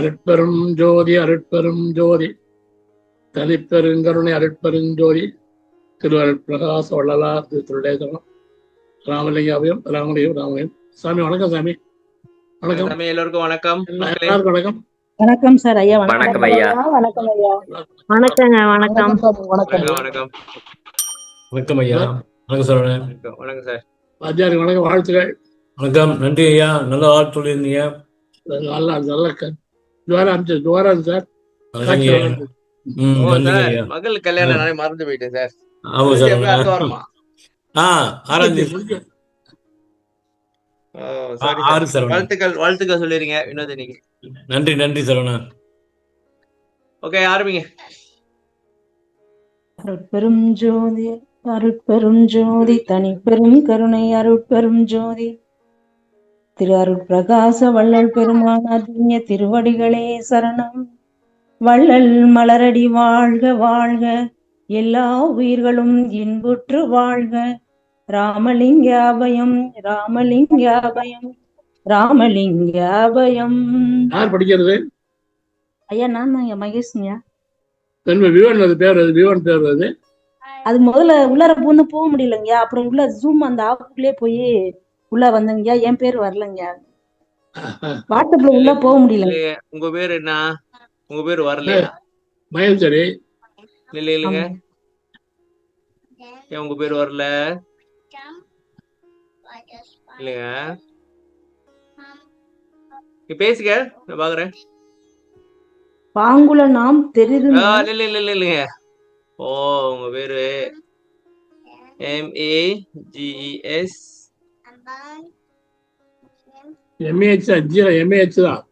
அருட்பெரும் ஜோதி அருட்பெரும் ஜோதி தனிப்பெருங்கருணை அருட்பெருஞ்சோதி திருவருட்பிரகாச வள்ளலார் திருத்தொண்டேஸ்வரம் ராமலிங்காவையும் ராமலிங்கம். சாமி வணக்கம். சாமி வணக்கம். எல்லோருக்கும் வணக்கம். எல்லாருக்கும் வணக்கம். வணக்கம் சார். ஐயா வணக்கம் ஐயா. வணக்கம் ஐயா. வணக்கங்க. வணக்கம் வணக்கம் வணக்கம் ஐயா. வணக்கம் சார். வணக்கம் சார். வாத்தியாருக்கு வணக்கம், வாழ்த்துக்கள். வணக்கம், நன்றி ஐயா. நல்ல ஆள் சொல்லியிருந்தீங்க. நல்லா ஜுவாரம் சார். மகள் கல்யாணம் நானே மறந்து போயிட்டேன் சார். ஆமா சார். வாழ்த்துக்கள் சொல்லிருங்க வினோதினிக்கு. நன்றி சரவணா. ஓகே, ஆரம்பிங்க. அருட்பெரும் ஜோதி அருட்பெரும் ஜோதி தனிப்பெரும் கருணை அருட்பெரும் ஜோதி திரு அருட்பிரகாச வள்ளல் பெருமான் அதிய திருவடிகளே சரணம். வள்ளல் மலரடி வாழ்க வாழ்க, எல்லா உயிர்களும் இன்புற்று வாழ்க. ராமலிங்காபயம் ராமலிங்காபயம் ராமலிங்காபயம். யார் படிக்கிறது? ஐயா நான் தான் மகேஷ்யா. அது முதல்ல உள்ளார பூந்து போக முடியலங்கய்யா. அப்புறம் உள்ள ஜூம் அந்த ஆப்புக்குள்ளே போய் உள்ள வந்தங்கய்யா. என் பேர் வரலங்கய்யா. வாட்ஸ்அப்ல உள்ள போக முடியல. உங்க பேர் என்ன? உங்க பேர் வரலையா? மகேஸ்வரி. இல்லைங்க, ஏன் உங்க பேர் வரல? இல்லைங்க, பேசுங்க, நான் பாக்குறேன். பாங்குல நாம் தெரியுது. இல்லைங்க. ஓ, உங்க பேரு MAGES. MAHESS தான்.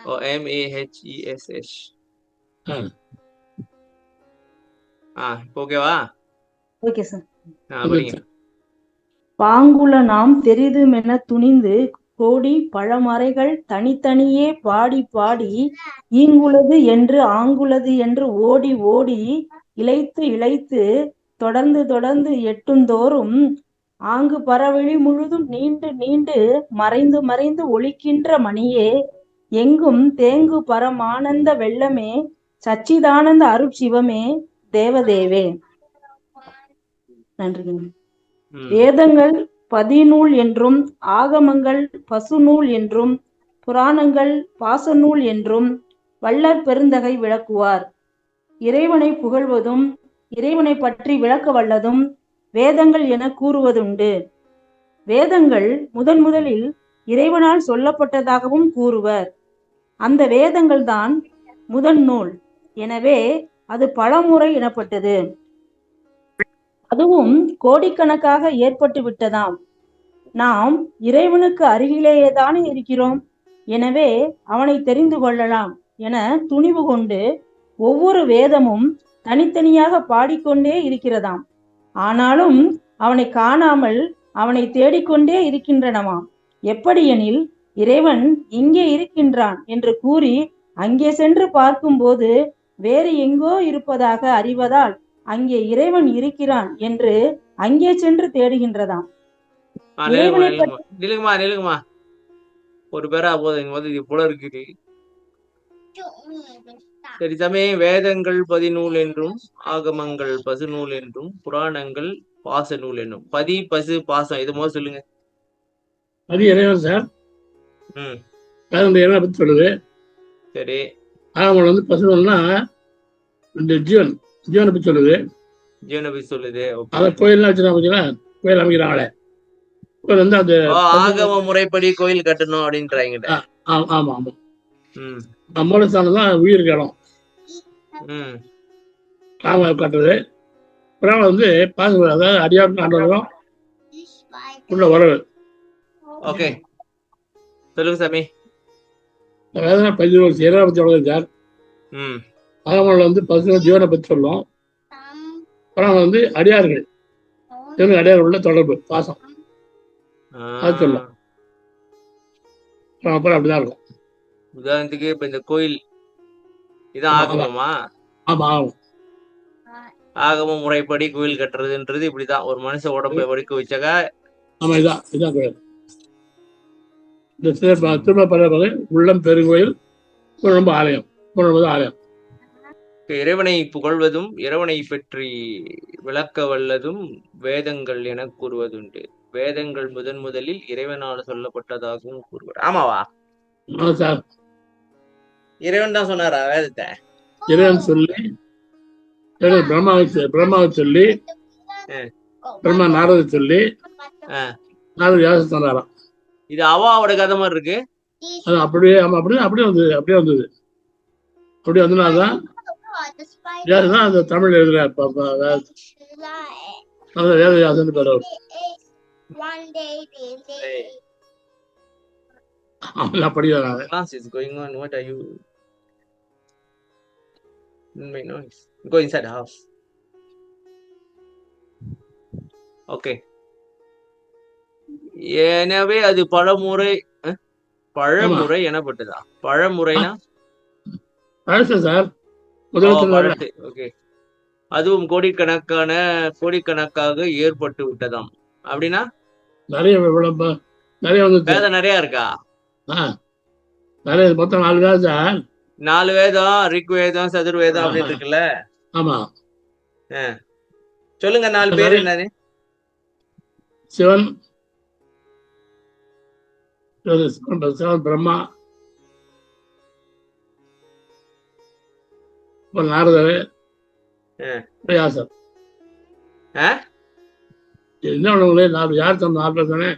ஓ, MAHESS. ஓகேவா? Okay sir. படிங்க. பாங்குல நாம் தெரிதும் என துணிந்து கோடி பழமறைகள் தனித்தனியே பாடி பாடி ஈங்குலது என்று ஆங்குலது என்று ஓடி ஓடி இளைத்து இளைத்து தொடர்ந்து தொடர்ந்து எட்டுந்தோறும் ஆங்கு பரவெளி முழுதும் நீண்டு நீண்டு மறைந்து மறைந்து ஒளிக்கின்ற மணியே, எங்கும் தேங்கு பரமானந்த வெள்ளமே, சச்சிதானந்த அருட்சிவமே, தேவதேவே. நன்றி. வேதங்கள் பதிநூல் என்றும் ஆகமங்கள் பசுநூல் என்றும் புராணங்கள் பாசநூல் என்றும் வள்ளற் பெருந்தகை விளக்குவார். இறைவனை புகழ்வதும் இறைவனை பற்றி விளக்க வல்லதும் வேதங்கள் என கூறுவதுண்டு. வேதங்கள் முதலில் இறைவனால் சொல்லப்பட்டதாகவும் கூறுவர். அந்த வேதங்கள் தான் முதல் நூல். எனவே அது பலமுறை எனப்பட்டது. அதுவும் கோடிக்கணக்காக ஏற்பட்டு விட்டதாம். நாம் இறைவனுக்கு அருகிலேயேதானே இருக்கிறோம். எனவே அவனை தெரிந்து கொள்ளலாம் என துணிவு கொண்டு ஒவ்வொரு வேதமும் தனித்தனியாக பாடிக்கொண்டே இருக்கிறதாம். ஆனாலும் அவனை காணாமல் அவனை தேடிக்கொண்டே இருக்கின்றனவாம். எப்படியெனில், இறைவன் இங்கே இருக்கின்றான் என்று கூறி அங்கே சென்று பார்க்கும்போது வேறு எங்கோ இருப்பதாக அறிவதால் அங்கே இறைவன் இருக்கிறான் என்று அங்கே சென்று தேடுகின்றதாம். ஒரு பேரா போதும் போல இருக்குது. சரி சாமி, வேதங்கள் பதிநூல் என்றும் ஆகமங்கள் பசுநூல் என்றும் புராணங்கள் பாசநூல் என்னும். பதி பசு பாசம் இது மாதிரி சொல்லுங்க. பதி இறைவன் சார். இறைவனை பத்தி சொல்லுது. சரி. ஆகமங்கள் வந்து பசுநூல்னா இந்த ஜீவனை பத்தி சொல்லுது. ஜீவனை பத்தி சொல்லுது. அத கோயில்லாம் வச்சுருக்காங்க, கோயில் அமைக்கிறாங்களே, கோயில் வந்து அந்த ஆகம முறைப்படி கோயில் கட்டணும் அப்படின்றாங்க. ஆமா ஆமா. மூலஸ்தானம் தான் உயிருக்கு இடம். ராம கட்டுறது. புராணம் வந்து பாச, அதாவது அடியாருக்கும் ஆண்டவரும் உள்ள உறவு. ஓகே, சொல்லுங்க சாமி. வேதனை 11 இறைவனை பத்தி சொல்லுது சார். ஆகமங்கள் வந்து பசங்க ஜீவனை பத்தி சொல்லும். புராணம் வந்து அடியார்கள், அடியார்கள் உள்ள தொடர்பு பாசம் அது சொல்லும். அப்புறம் அப்படிதான் இருக்கும். உதாரணத்துக்கு இப்ப இந்த கோயில் இதான் ஆகமமா? ஆமா, ஆகும். ஆகம முறைப்படி கோயில் கட்டுறதுன்றது இப்படிதான். ஒரு மனுஷ உடம்பை வடிக்க வச்சாக்கா இதான் கோயில். இந்த திரும்ப உள்ளம் பெருங்கோயில் ரொம்ப ஆலயம், ஆலயம். இறைவனை புகழ்வதும் இறைவனை பற்றி விளக்க வல்லதும் வேதங்கள் என கூறுவதுண்டு. வேதங்கள் முதலில் இறைவனால் சொல்லப்பட்டதாகவும் கூறுவார். ஆமாவா? சார் இறைவன் தான் சொன்னாரா வேதத்தை? இறைவன் சொல்லி பிரம்மாவை சொல்லி பிரம்மா நாரதை சொல்லி நாரத வியாசம் சொன்னாராம். இது அவாவோட கதை மாதிரி இருக்கு. அது அப்படியே வந்தது. அப்படியே வந்ததுனால்தான் யாருதான் அந்த தமிழ் எழுதுறாரு வேத வியாசன் பேர். எனவே அது பழமுறை எனப்பட்டதா? பழமுறைனா சார் அதுவும் கோடிக்கணக்காக ஏற்பட்டு விட்டதாம். அப்படின்னா நிறைய வேதம் நிறைய இருக்கா? நிறைய மொத்தம் 4 வேதம் சார். 4 வேதம், ரிக்வேதம், சதுர்வேதம் அப்படின்னு இருக்குல்ல. ஆமா, சொல்லுங்க 4 பேர் என்னது? சிவன், பிரம்மா, நாரதர், வியாசர். என்ன யார் சொன்ன 4 பேர் தானே?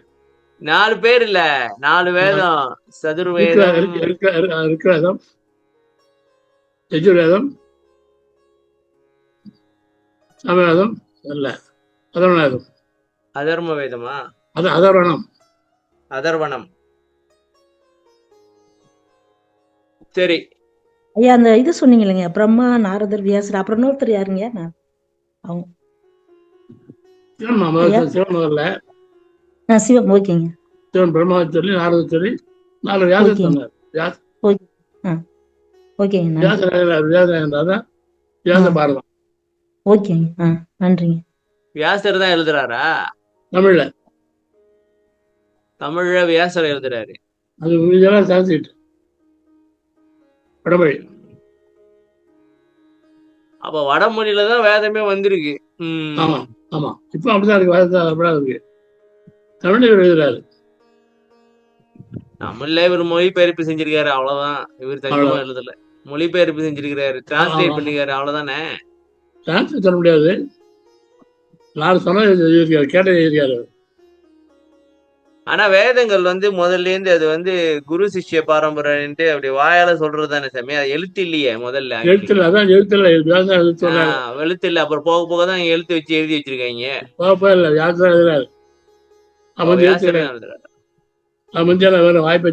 4 பேர் இல்ல, 4 வேதம். சதுர்வேதம், ரிக்வேதம், யஜுர்வேதம், சாமவேதம் இல்ல, அதர்வணம். அதர்ம வேதமா? அதர்வணம். சரி ஐயா, அந்த இது சொன்னீங்க இல்லைங்க, பிரம்மா, நாரதர், வியாசர், அப்புறம் இன்னொருத்தர் யாருங்க? அவங்க சிவன் முதல்ல. சிவம். ஓகேங்க. சிவன் பிரம்மாவை சொல்லி நாரத சொல்லி 4 வியாசம் சொன்னார். வியாச பாரதம். ஓகேங்க, நன்றிங்க. வியாசர் தான் எழுதுறாரா? தமிழ்ல வியாசர் எழுதுறாரு. அது சான்ஸ்கிரிட் வடமொழி. அப்ப வடமொழியில தான் வேதமே வந்திருக்கு. ஆமா ஆமா, இப்ப அப்படிதான் இருக்கு. வேதம் இருக்கு, தமிழ்ல எழுதுறாரு. தமிழ்ல இவர் மொழிபெயர்ப்பு செஞ்சிருக்காரு, அவ்வளவுதான். இவர் தனிமா எழுதல, மொழிபெயர்ப்பு செஞ்சிருக்காரு, டிரான்ஸ்லேட் பண்ணிருக்காரு, அவ்வளவுதானே. டிரான்ஸ்லேட் பண்ண முடியாது. 4 சொன்ன கேட்ட எழுதியிருக்காரு. ஆனா வேதங்கள் முதல்ல இருந்து அது குரு சிஷ்ய பாரம்பரியன்ட்டு அப்படி வாயால சொல்றது தானே சாமி. அது எழுத்து இல்லையே முதல்ல. எழுத்து இல்ல, அப்புறம் போக போக தான் எழுத்து வச்சு எழுதி வச்சிருக்காங்க. வாய்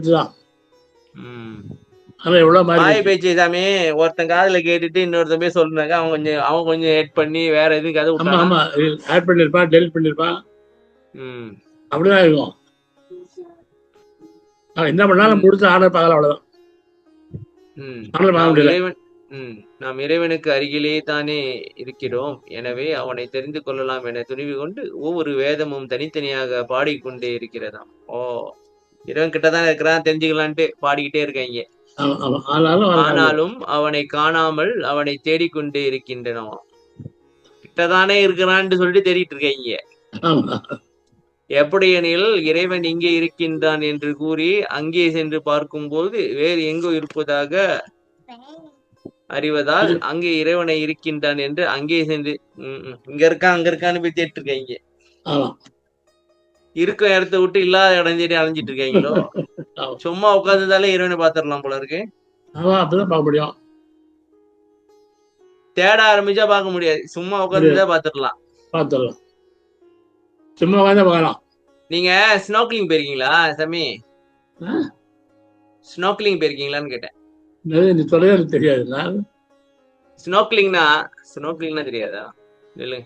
பேச்சு சாமி. ஒருத்தன் காதுல கேட்டுட்டு இன்னொருத்தன் போய் சொல்றாங்க, அவன் கொஞ்சம் எட் பண்ணி வேற எதுவும் கதை விட்டான். அப்படிதான் இருக்கும். என்ன பண்ணாலும் முடிச்சு ஆர்டர் பார்க்கல, அவ்வளவுதான். நாம் இறைவனுக்கு அருகிலே தானே இருக்கிறோம். எனவே அவனை தெரிந்து கொள்ளலாம் என துணிவு கொண்டு ஒவ்வொரு வேதமும் தனித்தனியாக பாடிக்கொண்டே இருக்கிறதாம். இறைவன் கிட்டதான் இருக்கிறான், தெரிஞ்சுக்கலான்ட்டு பாடிக்கிட்டே இருக்காங்க. ஆனாலும் அவனை காணாமல் அவனை தேடிக்கொண்டே இருக்கின்றனவா. கிட்டதானே இருக்கிறான்னு சொல்லிட்டு தேடிட்டு இருக்காங்க. எப்படியெனில் இறைவன் இங்கே இருக்கின்றான் என்று கூறி அங்கே சென்று பார்க்கும்போது வேறு எங்கோ இருப்பதாக அறிவதால் அங்கே இறைவனை இருக்கின்றான் என்று அங்கே சென்று இங்க இருக்கான் அங்க இருக்கான்னு போய் தேட்டு இருக்காங்க. இருக்கும் இடத்த விட்டு இல்லாத இடம் தேடி அலைஞ்சிட்டு இருக்காங்களோ. சும்மா உட்காந்துதாலே இறைவனை பாத்துடலாம் போல இருக்கு. தேட ஆரம்பிச்சா பார்க்க முடியாது, சும்மா உட்காந்துதான் பாத்துடலாம். சும்மா பார்க்கலாம். நீங்க ஸ்னோக்லிங் போயிருக்கீங்களா சாமி? ஸ்னோக்லிங் போயிருக்கீங்களான்னு கேட்டேன். தெரியாது. ஸ்னோக்லிங்னா தெரியாதா? இல்ல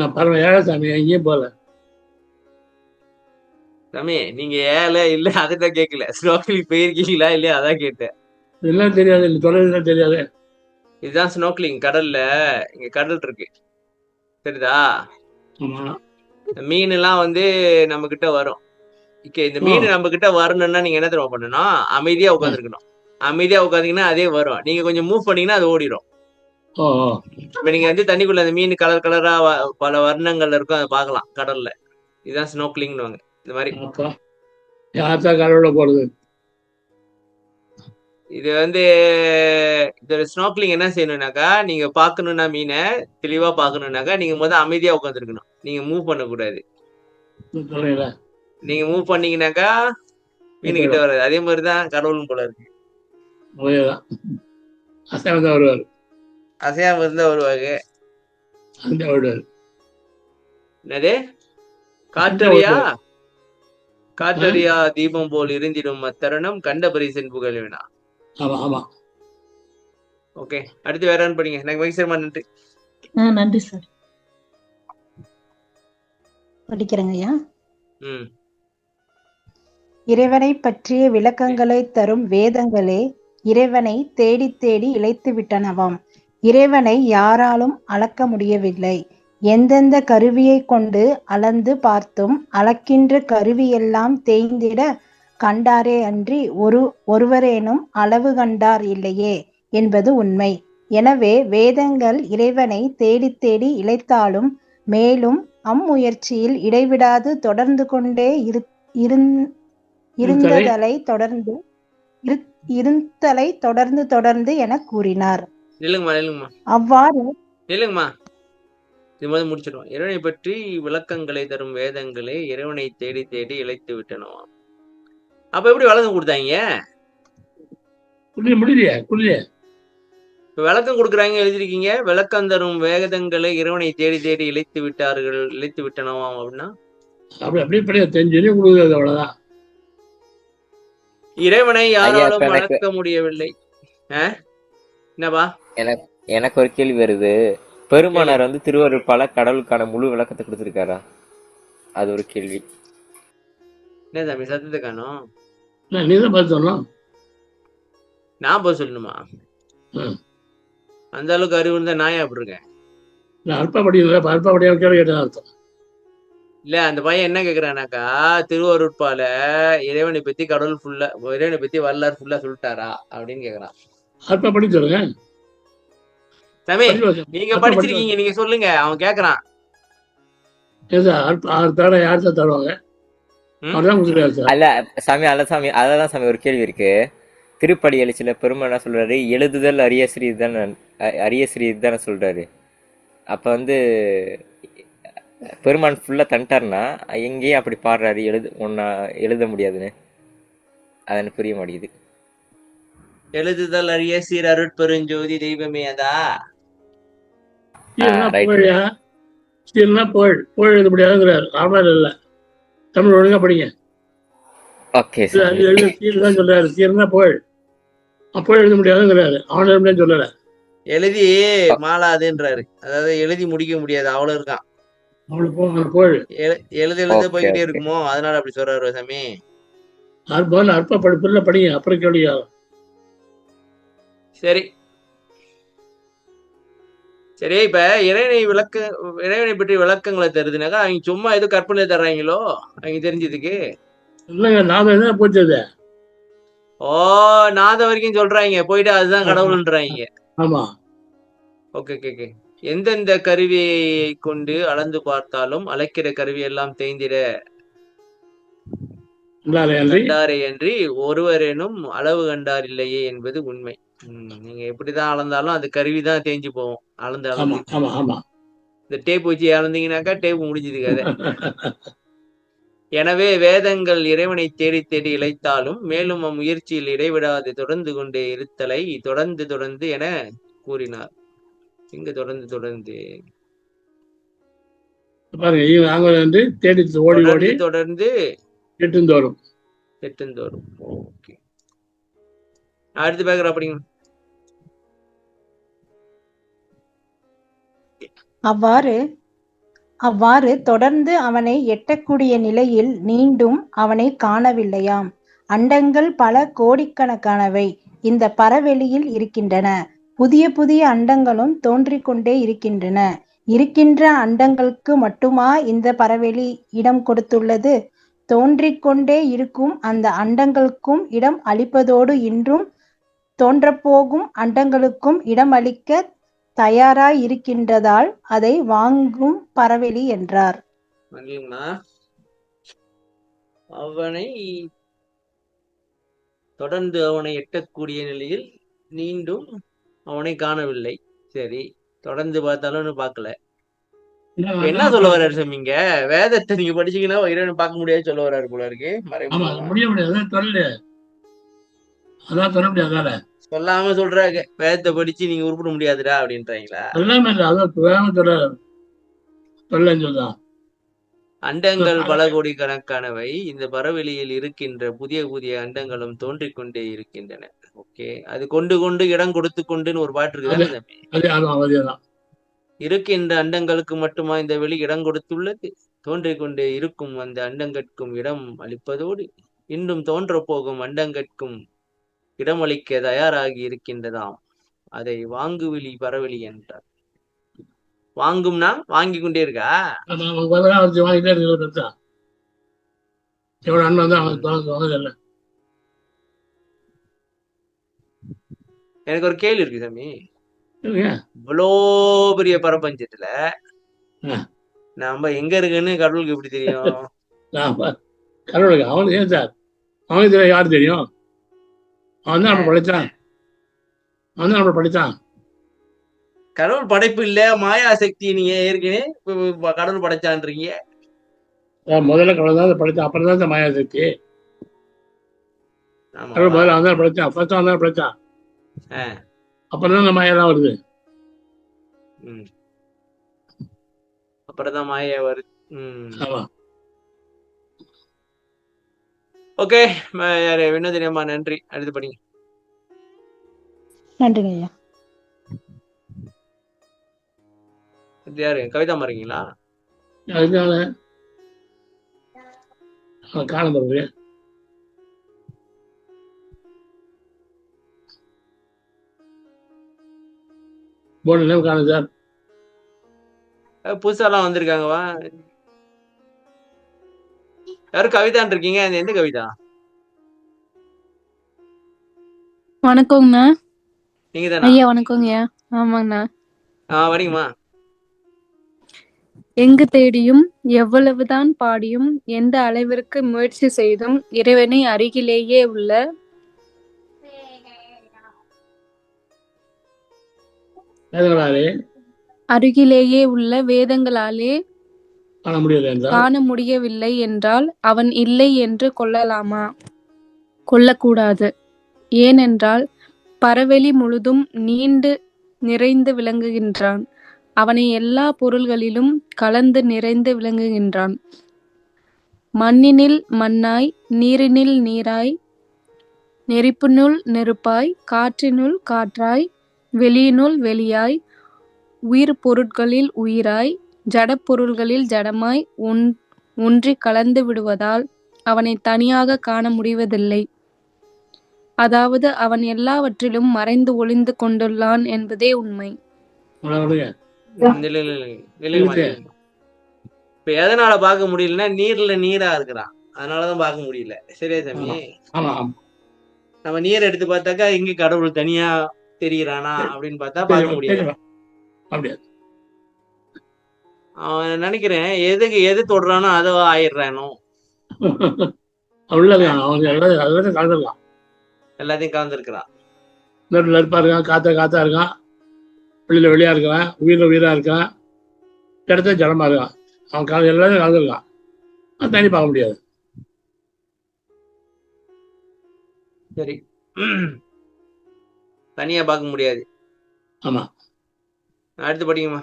நான் பரவ ஏழை சாமி, எங்கேயும் போல சாமி. நீங்க ஏழை இல்ல அதான் கேட்கல, ஸ்னோக்லிங் போயிருக்கீங்களா இல்லையா அதான் கேட்டேன். இதெல்லாம் தெரியாது, தொலைதான் தெரியாது. இதுதான் ஸ்னோக்லிங். கடல்ல இங்க கடல் இருக்கு தெரியுதா? மீன் எல்லாம் நம்ம கிட்ட வரும். இந்த மீன் நம்ம கிட்ட வரணும்னா நீங்க என்ன தெரியுமா பண்ணணும்? அமைதியா உட்காந்துருக்கணும். அமைதியா உட்காந்தீங்கன்னா அதே வரும். நீங்க கொஞ்சம் மூவ் பண்ணீங்கன்னா அது ஓடிடும். இப்ப நீங்க வந்து தண்ணிக்குள்ள அந்த மீன் கலர் கலரா பல வர்ணங்கள்ல இருக்கும், அதை பார்க்கலாம் கடல்ல. இதுதான் ஸ்னோக்லிங்னுவாங்க. இந்த மாதிரி யார்தான் கடவுள போறது? இது வந்து இந்த ஸ்னோக்லிங் என்ன செய்யணும்னாக்கா, நீங்க பார்க்கணும்னா மீனை தெளிவா பார்க்கணும்னாக்கா நீங்க முதல்ல அமைதியா உட்காந்துருக்கணும். நீங்க மூவ் பண்ணக்கூடாது. சொல்றீங்களா? நீங்க மூவ் பண்ணீங்கன்னாக்கா மீன் கிட்ட வராது. அதே மாதிரிதான் கடவுளும் போல இருக்கு. அசையாம தான் வருவாரு. அசையாம இருந்தா வருவாங்க. என்னது? காற்றறியா தீபம் போல் இருந்திடும் அத்தருணம் கண்ட பரிசன் புகழ் வேணா. ஆமா ஆமா. ஓகே, அடுத்து வேற என்ன படிங்க. எனக்கு வைசர்மா நன்றி. நன்றி சார். படிக்கிறேங்க ஐயா. இறைவனை பற்றிய விளக்கங்களை தரும் வேதங்களே இறைவனை தேடி தேடி இழைத்து விட்டனவாம். இறைவனை யாராலும் அளக்க முடியவில்லை. எந்தெந்த கருவியை கொண்டு அளந்து பார்த்தும் அளக்கின்ற கருவியெல்லாம் தேய்ந்திட கண்டாரே அன்றி ஒருவரேனும் அளவு கண்டார் இல்லையே என்பது உண்மை. எனவே வேதங்கள் இறைவனை தேடி தேடி இழைத்தாலும் மேலும் அம்முயற்சியில் இடைவிடாது தொடர்ந்து கொண்டே இருந்தலை தொடர்ந்து என கூறினார். அவ்வாறு முடிச்சிடுவோம். இறைவனை பற்றி விளக்கங்களை தரும் வேதங்களே இறைவனை தேடி தேடி இழைத்து விட்டனவாம். அப்ப எப்படி விளக்கம் கொடுத்தாங்க? விளக்கம் கொடுக்குறாங்க, எழுதிருக்கீங்க. விளக்கம் தரும் வேதங்களை இறைவனை தேடி தேடி இழைத்து விட்டார்கள், இழைத்து விட்டனவாம் அப்படின்னா அவ்வளவுதான். இறைவனை யாராலும் வளர்க்க முடியவில்லை. என்னப்பா? எனக்கு ஒரு கேள்வி வருது. பெருமானார் வந்து திருவருட்பால கடவுளுக்கான முழு விளக்கத்தை கொடுத்திருக்காரா? அது ஒரு கேள்வி. என்ன தம்பி சத்தத்தை காணோம்? நான் போய் சொல்லணுமா? அந்த அளவுக்கு அறிவு இருந்தா நான் அப்படி இருக்கேன். இல்ல, அந்த பையன் என்ன கேக்குறானாக்கா, திருவருட்பால இறைவனை பத்தி கடவுள் ஃபுல்லா, இறைவனை பத்தி வரலாறு ஃபுல்லா சொல்லிட்டாரா அப்படின்னு கேக்குறான். தம்பி நீங்க படிச்சிருக்கீங்க, நீங்க சொல்லுங்க. அவன் கேக்குறான். அல்ல சாமி, அல்ல சாமி, அதான் சாமி ஒரு கேள்வி இருக்கு. திருப்படி எழுச்சியில பெருமை என்ன சொல்றாரு? எழுதுதல் அரியஸ்ரீ தானே சொல்றாரு. அப்ப வந்து பெருமான் ஃபுல்லா தண்டார்னா எங்கேயும் அப்படி பாடுறாரு எழுத முடியாதுன்னு? அது எனக்கு புரிய மாட்டேங்குது. எழுதுதல் அரிய சீர் அருட்பெருஞ்சோதி தெய்வமே அதா எழுத முடியாதுங்கிறார். ராமர் இல்ல, தமிழ் ஒழுங்கா படிங்க. சொல்றாரு சீர்னா புகழ், அப்போ எழுத முடியாதுங்கிறாரு. அவன் சொல்லல, எழுதி மாலாதுன்றாரு. அதாவது எழுதி முடிக்க முடியாது, அவ்வளவு இருக்கான். எழுத போய்கிட்டே இருக்குமோ, அதனால அப்படி சொல்றாரு சாமி. அற்ப படிப்புல படிங்க, அப்புறம் கேள்வி. சரி சரி. இப்ப இறைவனை பற்றி விளக்கங்களை தருதுனாக்கா அவங்க சும்மா எதுவும் கற்பனை தர்றாங்களோ அவங்க தெரிஞ்சதுக்கு? இல்லைங்க, நாதம் போச்சது. நாதம் வரைக்கும் சொல்றாங்க, போயிட்டு அதுதான் கடவுள்ன்றாங்க. ஆமா. ஓகே. எந்தெந்த கருவியை கொண்டு அளந்து பார்த்தாலும் அழைக்கிற கருவி எல்லாம் தேய்ந்திட கண்டாரே அன்றி ஒருவரேனும் அளவு கண்டார் இல்லையே என்பது உண்மை. நீங்க எப்படிதான் அளந்தாலும் அது கருவிதான் தேஞ்சு போவோம். அளந்து இந்த டேப் வச்சு அளந்தீங்கன்னாக்கா டேப் முடிஞ்சது கதை. எனவே வேதங்கள் இறைவனை தேடி தேடி இழைத்தாலும் மேலும் அம்முயற்சியில் இடைவிடாது தொடர்ந்து கொண்டே இருத்தலை தொடர்ந்து என கூறினார். இங்க தொடர்ந்து எட்டுந்தோறும். ஓகே, அடுத்து பேக்கர் அப்படிங்க. அவ்வாறு தொடர்ந்து அவனை எட்டக்கூடிய நிலையில் மீண்டும் அவனை காணவில்லையாம். அண்டங்கள் பல கோடிக்கணக்கானவை இந்த பரவெளியில் இருக்கின்றன. புதிய அண்டங்களும் தோன்றிக் கொண்டே இருக்கின்ற அண்டங்களுக்கு மட்டுமா இந்த பரவெளி இடம் கொடுத்துள்ளது? தோன்றிக் கொண்டே இருக்கும் அந்த அண்டங்களுக்கும் இடம் அளிப்பதோடு இன்றும் தோன்றப்போகும் அண்டங்களுக்கும் இடமளிக்கத் தயாராயிருக்கின்றதால் அதை வாங்கும் பரவெளி என்றார். இல்லைங்களா? அவனை தொடர்ந்து அவனை எட்டக்கூடிய நிலையில் மீண்டும் அவனை காணவில்லை. சரி, தொடர்ந்து பார்த்தாலும் பார்க்கல. என்ன சொல்ல வர்றாரு சாமிங்க? வேதத்தை நீங்க படிச்சீங்கன்னா இறைவனை பார்க்க முடியாது சொல்ல வர்றாரு போல இருக்கு. ஆமா, முடிய முடியாது, சொல்லு, அதான் சொல்ல முடியாது. சொல்லாம சொல்றாங்க, வேதத்தை படிச்சு நீங்க உருப்பிட முடியாதுடா அப்படின்றாங்களா? எல்லாமே இல்லை, அதான் சொல்லன்னு சொல்றான். அண்டங்கள் பல கோடி கணக்கானவை. இந்த பரவெளியில் இருக்கின்ற புதிய புதிய அண்டங்களும் தோன்றிக் கொண்டே இருக்கின்றன. ஓகே, அது கொண்டு கொண்டு இடம் கொடுத்து கொண்டுன்னு ஒரு பாட்டு இருக்குதானே தம்பி? அதேதான். இருக்கின்ற அண்டங்களுக்கு மட்டுமா இந்த வெளி இடம் கொடுத்துள்ளது? தோன்றிக் கொண்டே இருக்கும் அந்த அண்டங்கட்கும் இடம் அளிப்பதோடு இன்னும் தோன்ற போகும் அண்டங்கட்கும் இடமளிக்க தயாராகி இருக்கின்றதாம். அதை வாங்குவெளி பரவெளி என்றார். வாங்கும்னா வாங்கி கொண்டே இருக்கா? வாங்கிட்டே இருக்கு. எவ்வளவு அண்ணன் தான் வாங்கல. எனக்கு ஒரு கேள்வி இருக்கு சாமி. இவ்வளோ பெரிய பிரபஞ்சத்துல நாம எங்க இருக்குன்னு கடவுளுக்கு எப்படி தெரியும்? கடவுளுக்கு அவனுக்கு ஏன் சார்? அவனுக்கு தெரியும், யாரு தெரியும்? அவன் தான் நம்ம படிச்சான். அவன் தான் நம்ம படிச்சான். கடவுள் படைப்பு இல்ல, மாயா சக்தி. நீங்க ஏற்கனவே கடவுள் படைச்சான்றீங்க. முதல்ல கடவுள் தான் படைச்சான், அப்புறம் தான் மாயா சக்தி. கடவுள் முதல்ல அவன் தான் படைச்சான், ஃபர்ஸ்ட் அவன் தான் படைச்சான், அப்புறம் தான் மாயெல்லாம் வருது. அப்புறம் தான் மாயா வருது. ஆமா. ஓகே, வினோதினி அம்மா நன்றி. அடுத்து படிங்க. நன்றிங்க ஐயா. யாரு கவிதா மாறீங்களா? காணப்படுது. போர்டு காணும் சார். புதுசாலாம் வந்திருக்காங்கவா? யாரும் கவிதான் இருக்கீங்க? எந்த கவிதா? வணக்கங்கண்ணா. நீங்க தானா? ஐயா வணக்கங்கய்யா. ஆமாங்கண்ணா. வரீங்கம்மா. எங்கு தேடியும் எவ்வளவுதான் பாடியும் எந்த அளவிற்கு முயற்சி செய்தும் இறைவனை அருகிலேயே உள்ள வேதங்களாலே காண முடியவில்லை என்றால் அவன் இல்லை என்று கொள்ளலாமா? கொள்ளக்கூடாது. ஏனென்றால் பரவெளி முழுதும் நீண்டு நிறைந்து விளங்குகின்றான். அவனை எல்லா பொருள்களிலும் கலந்து நிறைந்து விளங்குகின்றான். மண்ணினில் மண்ணாய், நீரினில் நீராய், நெருப்பினுள் நெருப்பாய், காற்றினுள் காற்றாய், வெளியினுள் வெளியாய், உயிர் பொருட்களில் உயிராய், ஜடப்பொருள்களில் ஜடமாய் ஒன்றி கலந்து விடுவதால் அவனை தனியாக காண முடிவதில்லை. அதாவது அவன் எல்லாவற்றிலும் மறைந்து ஒளிந்து கொண்டுள்ளான் என்பதே உண்மை. இப்ப எதனால பார்க்க முடியலன்னா நீர்ல நீரா இருக்கிறான், அதனாலதான் பார்க்க முடியல. சரியா சாமி? நம்ம நீர் எடுத்து பார்த்தாக்கா இங்க கடவுள் தனியா தெரிகிறானா அப்படின்னு பார்த்தா பார்க்க முடியாது. அவன் நினைக்கிறேன் எது தொடுறானோ அதை ஆயிடுறானோ. எல்லாத்தையும் கலந்துருக்கிறான். நெருப்பா இருக்கான், காத்தா இருக்கான், வெளியில வெளியா இருக்கான், உயிரா இருக்கான், இடத்த ஜலமா இருக்கான். அவன் எல்லாத்தையும் கலந்துருக்கான். அது தனி பார்க்க முடியாது. சரி, தனியா பார்க்க முடியாது. ஆமா. அடுத்து படிங்கம்மா.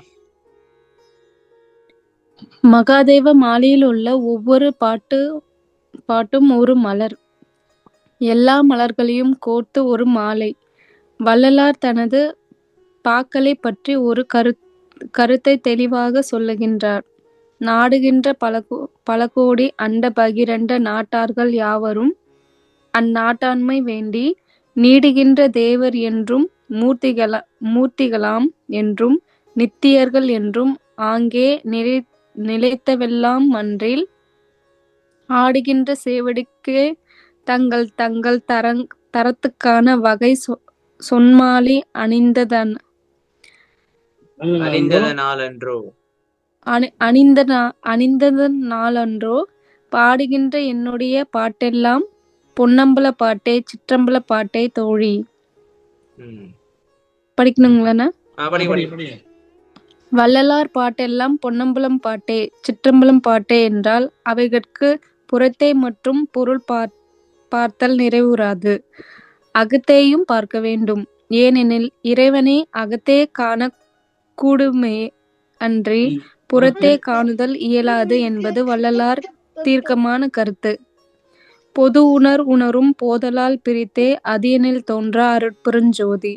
மகாதேவ மாலையில் உள்ள ஒவ்வொரு பாட்டும் ஒரு மலர். எல்லா மலர்களையும் கோர்த்து ஒரு மாலை. வள்ளலார் தனது பாக்களை பற்றி ஒரு கருத்தை தெளிவாக சொல்லுகின்றார். நாடுகின்ற பல கோடி அண்ட பகிரண்ட நாட்டார்கள் யாவரும் அந்நாட்டாண்மை வேண்டி நீடுகின்ற தேவர் என்றும் மூர்த்திகளாம் என்றும் நித்தியர்கள் என்றும் ஆங்கே நிலைத்தவெல்லாம் ஆடுகின்ற சேவடிக்கே தங்கள் தங்கள் தரத்துக்கான வகை சொன்மாலை அதனாலோ அணிந்ததனாலன்றோ. அணிந்ததனாலன்றோ பாடுகின்ற என்னுடைய பாட்டெல்லாம் பொன்னம்பல பாட்டே சிற்றம்பல பாட்டே தோழி. ம். படிக்கணுங்களாண்ணா? படி படி. படி. வள்ளலார் பாட்டெல்லாம் பொன்னம்பலம் பாட்டே சிற்றம்பலம் பாட்டே என்றால் அவைகட்கு புறத்தே மற்றும் பொருள் பார்த்தல் நிறைவுறாது, அகத்தேயும் பார்க்க வேண்டும். ஏனெனில் இறைவனை அகத்தே காண கூடுமே அன்றி புறத்தே காணுதல் இயலாது என்பது வள்ளலார் தீர்க்கமான கருத்து. பொது உணரும் போதலால் பிரித்தே அதியனில் தோன்றா அருட்பெருஞ்சோதி.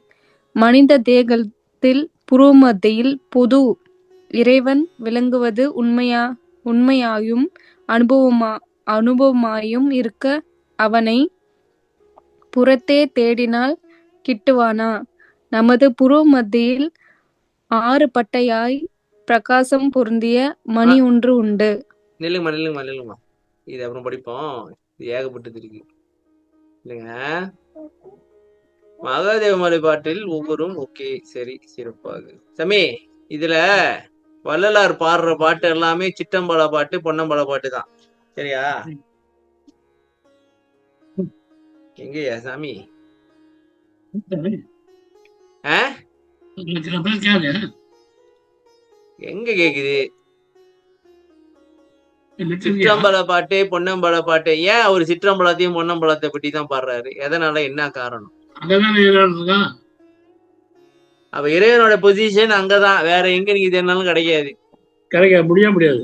மனித தேகத்தில் புருவமத்தியில் பொது இறைவன் விளங்குவது உண்மையாயும் அனுபவமாயும் இருக்க அவனை புறத்தே தேடினால் கிட்டுவானா? நமது புருவமத்தியில் 6 பட்டையாய் பிரகாசம் பொருந்திய மணி ஒன்று உண்டு. நில்லுங்கம்மா. இது அப்புறம் படிப்போம். இது ஏகப்பட்டது இருக்கு இல்லைங்க. மகாதேவ மலை பாட்டில் ஒவ்வொரும் ஓகே, சரி, சிறப்பாக. சமி, இதுல வள்ளலார் பாடுற பாட்டு எல்லாமே சிற்றம்பல பாட்டு, பொன்னம்பல பாட்டு தான். சரியா? எங்கயா சாமி? எங்க கேக்குது? சிற்றம்பல பாட்டு, பொன்னம்பல பாட்டு. ஏன் அவர் சிற்றம்பலத்தையும் பொன்னம்பலத்தை பற்றி தான் பாடுறாரு? எதனால? என்ன காரணம்? அப்ப இறைவனோட பொசிஷன் அங்கதான், வேற எங்க நீங்க தேடினாலும் கிடைக்காது. முடியாது.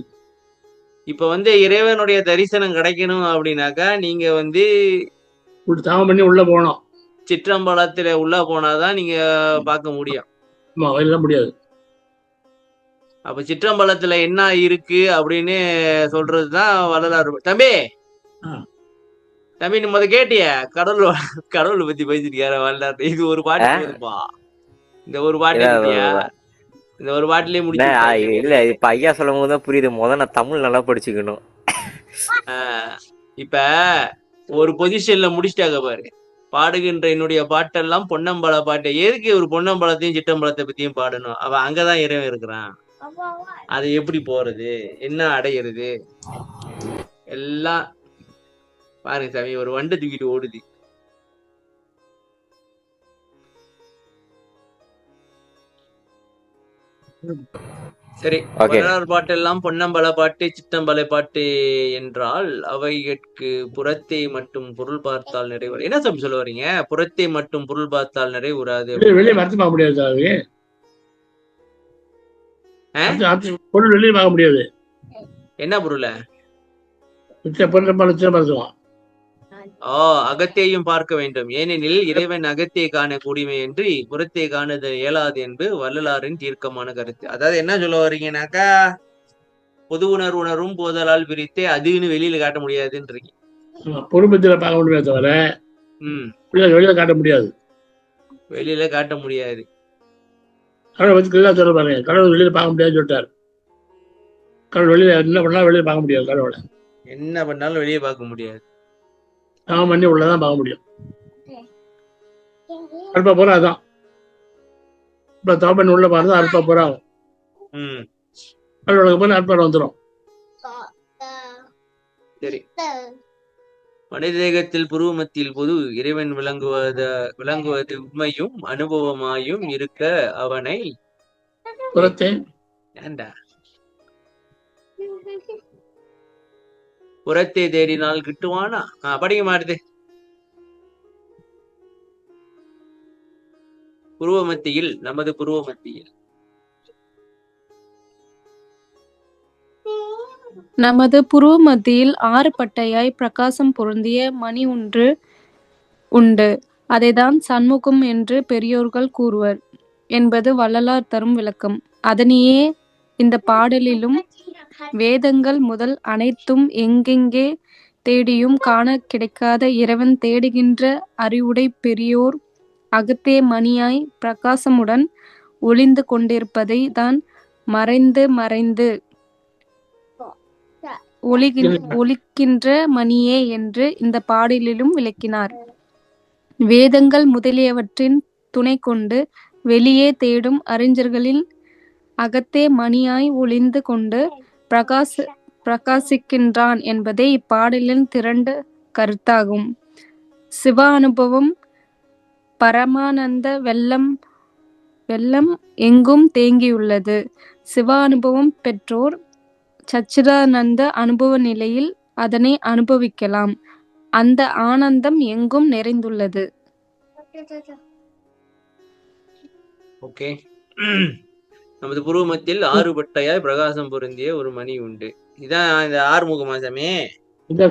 இப்ப இறைவனுடைய தரிசனம் கிடைக்கணும் அப்படின்னாக்கா நீங்க தாமம் பண்ணி உள்ள போனோம். சிற்றம்பலத்துல உள்ள போனாதான் நீங்க பார்க்க முடியும். முடியாது. அப்ப சிற்றம்பலத்துல என்ன இருக்கு அப்படின்னு சொல்றதுதான் வள்ளலார். தம்பி நீ முத கேட்டிய கடவுளை பத்தி பேசிருக்காரு வள்ளலார். இது ஒரு பாட்டு போதுப்பா. இந்த ஒரு பாட்டு இந்த ஒரு பாட்டிலே முடிச்சு இல்ல. இப்ப ஐயா சொல்லும் போதுதான் புரியுது. நான் தமிழ் நல்லா படிச்சுக்கணும். இப்ப ஒரு பொசிஷன்ல முடிச்சிட்டாங்க பாரு. பாடுகின்ற என்னுடைய பாட்டெல்லாம் பொன்னம்பல பாட்டு. எதுக்கு ஒரு பொன்னம்பலத்தையும் சிற்றம்பலத்தை பத்தியும் பாடணும்? அவன் அங்கதான் இறைவன் இருக்கிறான். அது எப்படி போறது, என்ன அடையிறது எல்லாம் பாருங்க சாமி. ஒரு வண்டை தூக்கிட்டு ஓடுது. சரி, வள்ளலார் பாட்டெல்லாம் பொன்னம்பல பாட்டு சிற்றம்பல பாட்டு என்றால் அவைகட்கு புறத்தை மட்டும் பொருள் பார்த்தால் நிறைவு. என்ன சாமி சொல்ல வரீங்க? புறத்தை மட்டும் பொருள் பார்த்தால் நிறைவுறாது. வெளியே மறைச்சு பார்க்க முடியாது. பொருள் வெளியே பார்க்க முடியாது. என்ன பொருள? அகத்தையும் பார்க்க வேண்டும். ஏனெனில் இறைவன் அகத்தை காண கூடிமை என்று புறத்தை காணுதல் இயலாது என்று வள்ளலாரின் தீர்க்கமான கருத்து. அதாவது என்ன சொல்ல வரீங்கன்னாக்கா, பொது உணரும் போதலால் பிரித்தே அதுன்னு வெளியில காட்ட முடியாதுன்றீங்க. பொறுமத்தில பார்க்க முடியாது தவிர வெளியில காட்ட முடியாது. வெளியில காட்ட முடியாது. சொல்ல பாருங்க, கடவுள் வெளியில பார்க்க முடியாதுன்னு சொல்லிட்டாரு. கடவுள் வெளியில என்ன பண்ணாலும் வெளியில பார்க்க முடியாது. கடவுளை என்ன பண்ணாலும் வெளியே பார்க்க முடியாது. பண்ணி உள்ளதான் பார்க்க முடியும். அற்ப போறா அதான். இப்ப தவப்பண்ணி உள்ள பாருதான் அற்ப போறா. கடவுளுக்கு போன அற்பம் வந்துடும். சரி, மனித தேகத்தில் புருவமத்தில் பொது இறைவன் விளங்குவது உண்மையும் அனுபவமாயும் இருக்க அவனை புறத்தை தேடினால் கிட்டுவானா? படிக்க மாட்டுது. புருவமத்தியில், நமது புருவமத்தியில் நமது புருவமத்தியில் 6 பட்டையாய் பிரகாசம் பொருந்திய மணி ஒன்று உண்டு. அதைதான் சண்முகம் என்று பெரியோர்கள் கூறுவர் என்பது வள்ளலார் தரும் விளக்கம். அதனையே இந்த பாடலிலும் வேதங்கள் முதல் அனைத்தும் எங்கெங்கே தேடியும் காண கிடைக்காத இறைவன் தேடுகின்ற அறிவுடை பெரியோர் அகத்தே மணியாய் பிரகாசமுடன் ஒளிந்து கொண்டிருப்பதை தான் மறைந்து ஒலிக்கின்ற மணியே என்று இந்த பாடலிலும் விளக்கினார். வேதங்கள் முதலியவற்றின் துணை கொண்டு வெளியே தேடும் அறிஞர்களின் அகத்தே மணியாய் ஒளிந்து கொண்டு பிரகாசிக்கின்றான் என்பதே இப்பாடலின் திரண்ட கருத்தாகும். சிவ அனுபவம் பரமானந்த வெள்ளம் எங்கும் தேங்கியுள்ளது. சிவ அனுபவம் பெற்றோர் சச்சிதானந்த அனுபவ நிலையில் அதனை அனுபவிக்கலாம். அந்த ஆனந்தம் எங்கும் நிறைந்துள்ளது. ஓகே. நமது புருவமத்தில் ஆறுபட்டையாய் பிரகாசம் பொருந்திய ஒரு மணி உண்டு. இதான் இந்த ஆறுமுகமா சாமி?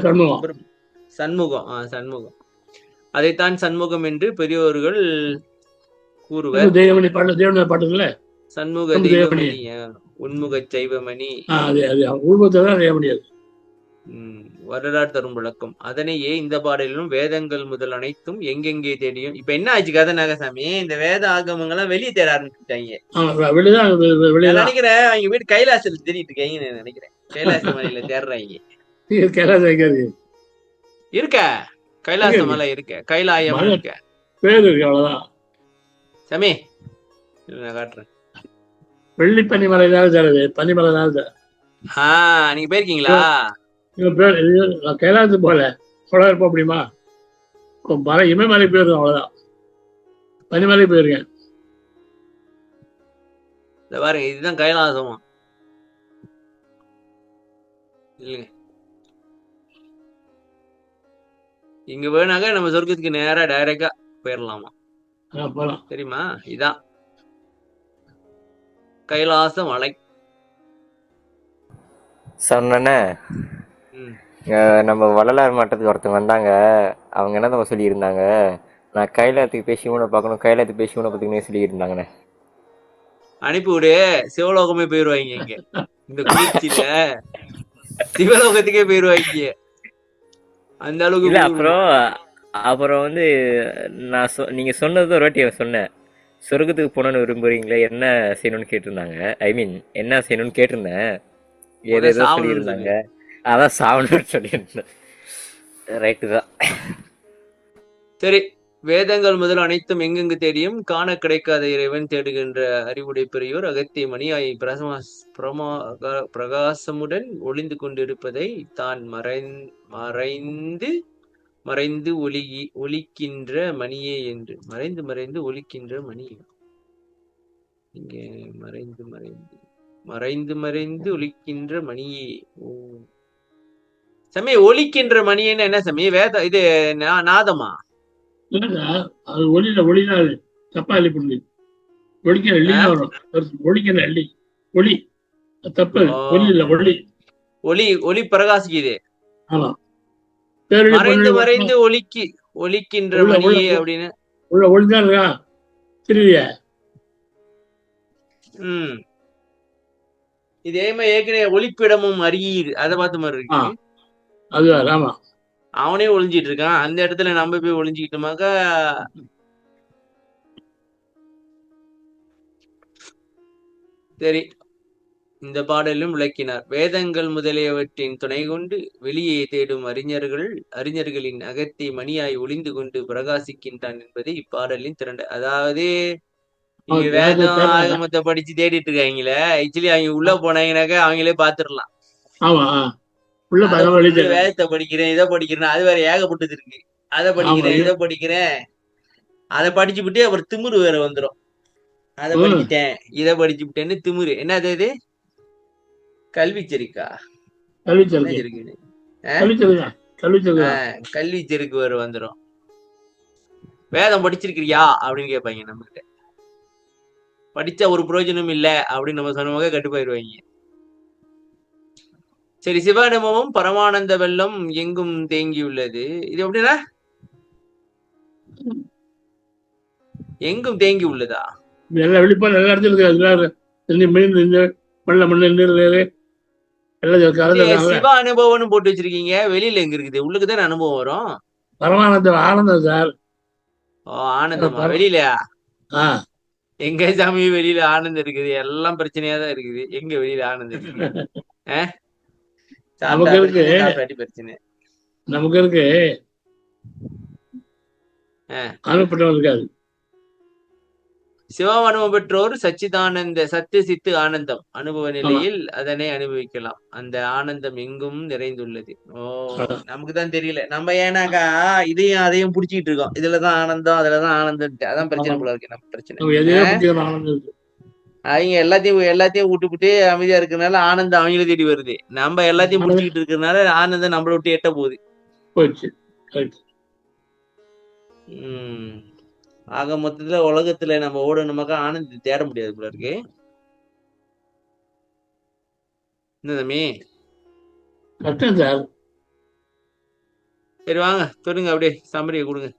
சண்முகம். சண்முகம். அதைத்தான் சண்முகம் என்று பெரியோர்கள் கூறுவர். சண்முக தெய்வமணி, உன்முக சைவமணி, வரலாறு தரும் விளக்கம். அதனையே இந்த பாடலிலும் வேதங்கள் முதல் அனைத்தும் எங்கெங்கே தேடியும். இப்ப என்ன ஆச்சு கதை நாகசாமி? இந்த வேத ஆகமங்கள்லாம் வெளியே தேட ஆரம்பிச்சுட்டாங்க. நினைக்கிறேன் அவங்க வீட்டு கைலாசத்துல தேடிட்டு இருக்காங்க நினைக்கிறேன். கைலாச மலையில தேடுறாங்க. இருக்க கைலாச மலை இருக்க, கைலாயம் இருக்க, சாமி நான் காட்டுறேன். வெள்ளி பனிமலை தான் பனிமலை தான். நீங்க போயிருக்கீங்களா? கைலாசத்து போல இருப்ப முடியுமா? மலை இமயமலை போயிருக்கேன், அவ்வளவுதான். பனிமலை போயிருக்கேன். பாருங்க, இதுதான் கைலாசமா இல்லைங்க. இங்க வேணாங்க நம்ம சொர்க்கத்துக்கு நேரா டைரக்டா போயிடலாமா? தெரியுமா? இதான் கைலாச மலை. சொன்ன நம்ம வள்ளலார் மட்டத்துக்கு ஒருத்தவங்க வந்தாங்க. அவங்க என்ன நம்ம சொல்லியிருந்தாங்க, நான் கைலாயத்துக்கு பேசி இவனை பார்க்கணும், கைலாயத்துக்கு பேசி இவனை பார்த்துக்கணும் சொல்லியிருந்தாங்கண்ணே. அனுப்பி விடு, சிவலோகமே போயிருவாங்க. இங்க இந்த குளிர்ச்சியில சிவலோகத்துக்கே போயிருவாங்க. அந்த அளவுக்கு. அப்புறம் வந்து நான் நீங்க சொன்னது ஒரு வாட்டி சொன்னேன், சொர்க்கத்துக்கு போனோன்னு விரும்புறீங்களே, என்ன செய்யணும்னு கேட்டிருந்தாங்க. ஐ மீன் என்ன செய்யணும்னு கேட்டிருந்தேன். ஏதேதோ சொல்லியிருந்தாங்க. அதான் சாவணும்னு சொல்லியிருந்தேன். ரைட்டு தான். சரி, வேதங்கள் முதல் அனைத்தும் எங்கெங்கு தேடியும் காண கிடைக்காத இறைவன் தேடுகின்ற அறிவுடை பெரியோர் அகத்திய மணியாய் பிரகாசமுடன் ஒளிந்து கொண்டிருப்பதை தான் மறைந்து ஒலிக்கின்ற மணியே என்று. மறைந்து ஒலிக்கின்ற மணி. இங்க மறைந்து ஒலிக்கின்ற மணியே. சமய ஒலிக்கின்ற மணின்னு என்ன சமய? வேத இது நாதமா? அது ஒளிதான். தப்பா எழுதி பண்ணி ஒலிக்கிற வரும். ஒலிக்கிற ஒளி தப்பு. ஒலி இல்ல, ஒளி பிரகாசிக்குது. ஆமா. மறைந்து ஒலிக்கின்ற மணியே அப்படின்னு உள்ள ஒளிதான் இருக்கா தெரியலையா? இதே மாதிரி ஏற்கனவே ஒளிப்பிடமும் அறியீர் அதை பார்த்த மாதிரி இருக்கு. அது ஆமா, அவனே ஒளிஞ்சிட்டு இருக்கான். அந்த இடத்துல நம்ம போய் ஒளிஞ்சுக்கிட்டோமாக்கா சரி. இந்த பாடலும் விளக்கினார். வேதங்கள் முதலியவற்றின் துணை கொண்டு வெளியே தேடும் அறிஞர்களின் அகத்தை மணியாய் ஒளிந்து கொண்டு பிரகாசிக்கின்றான் என்பதை இப்பாடலின் திரண்ட. அதாவது நீங்க வேதம் ஆகமத்தை படிச்சு தேடிட்டு இருக்காங்களே, ஆக்சுவலி அவங்க உள்ள போனாங்கன்னாக்கா அவங்களே பாத்துடலாம். வேதத்தை படிக்கிறேன், இதை படிக்கிறேன், அது வேற ஏகப்பட்டது இருக்கு. அதை படிக்கிறேன், இதை படிக்கிறேன், அதை படிச்சு விட்டு அப்புறம் திமிரு வேற வந்துடும். அதை படிச்சுட்டேன், இதை படிச்சு விட்டேன்னு திமிரு. என்னது இது? கல்வி செருக்கா? கல்வி செருக்கு வேற வந்துடும். வேதம் படிச்சிருக்கிறியா அப்படின்னு கேட்பாங்க நம்ம கிட்ட. படிச்ச ஒரு பிரயோஜனம் இல்ல அப்படின்னு நம்ம சொன்னவங்க கட்டுப்பாயிருவாங்க. சரி, சிவானுபவம் பரமானந்த வெள்ளம் எங்கும் தேங்கியுள்ளது. இது எப்படின்னா எங்கும் தேங்கி உள்ளதா? எல்லா வெளிப்பாடு எல்லா இடத்துல சிவ அனுபவம்னு போட்டு வச்சிருக்கீங்க. வெளியில எங்க இருக்குது? உள்ளுக்குதான் அனுபவம் வரும். பரமானந்த ஆனந்தம் சார். ஆனந்தமா? வெளியிலயா? எங்க சாமி வெளியில ஆனந்தம் இருக்குது? எல்லாம் பிரச்சனையா தான் இருக்குது. எங்க வெளியில ஆனந்தம் இருக்குது? சாப்பிட்டா நமக்கு இருக்கு பிரச்சனை, சாப்பிடாட்டி பிரச்சனை. நமக்கு இருக்கு அனுப்பப்பட்டவன் இருக்காது. சிவம் அனுபவம் பெற்றோர் சச்சிதானந்த சத்து சித்து ஆனந்தம் அனுபவ ஆமா. நிலையில் அதனை அனுபவிக்கலாம். அந்த ஆனந்தம் எங்கும் நிறைந்துள்ளது. ஓ, அதான். நமக்கு தான் தெரியல. நம்ம ஏன்னாக்கா இதையும் அதையும் புடிச்சிட்டு இருக்கோம். இதுலதான் ஆனந்தம், அதுலதான் ஆனந்தம். அதான் பிரச்சனை ஆமா. போல இருக்கு நம்ம பிரச்சனை. நம்ம எதையோ புத்திக்கிற ஆனந்தம் இருக்கு. அவங்க எல்லாத்தையும் விட்டுப்புட்டு அமைதியா இருக்கிறதுனால ஆனந்தம் அவங்கள தேடி வருது. நம்ம எல்லாத்தையும் ஆனந்தம் புடிச்சிக்கிட்டு இருக்கிறதுனால ஆனந்தம் நம்மள விட்டு எட்ட போகுது. போச்சு. Right. ஆக மொத்தத்துல உலகத்துல நம்ம ஓடணுமாக்கா ஆனந்தத்தை தேட முடியாது போல இருக்கு. என்ன தம்பி? கஷ்டம் சார். சரி வாங்க சொல்லுங்க, அப்படியே சம்மரியை கொடுங்க.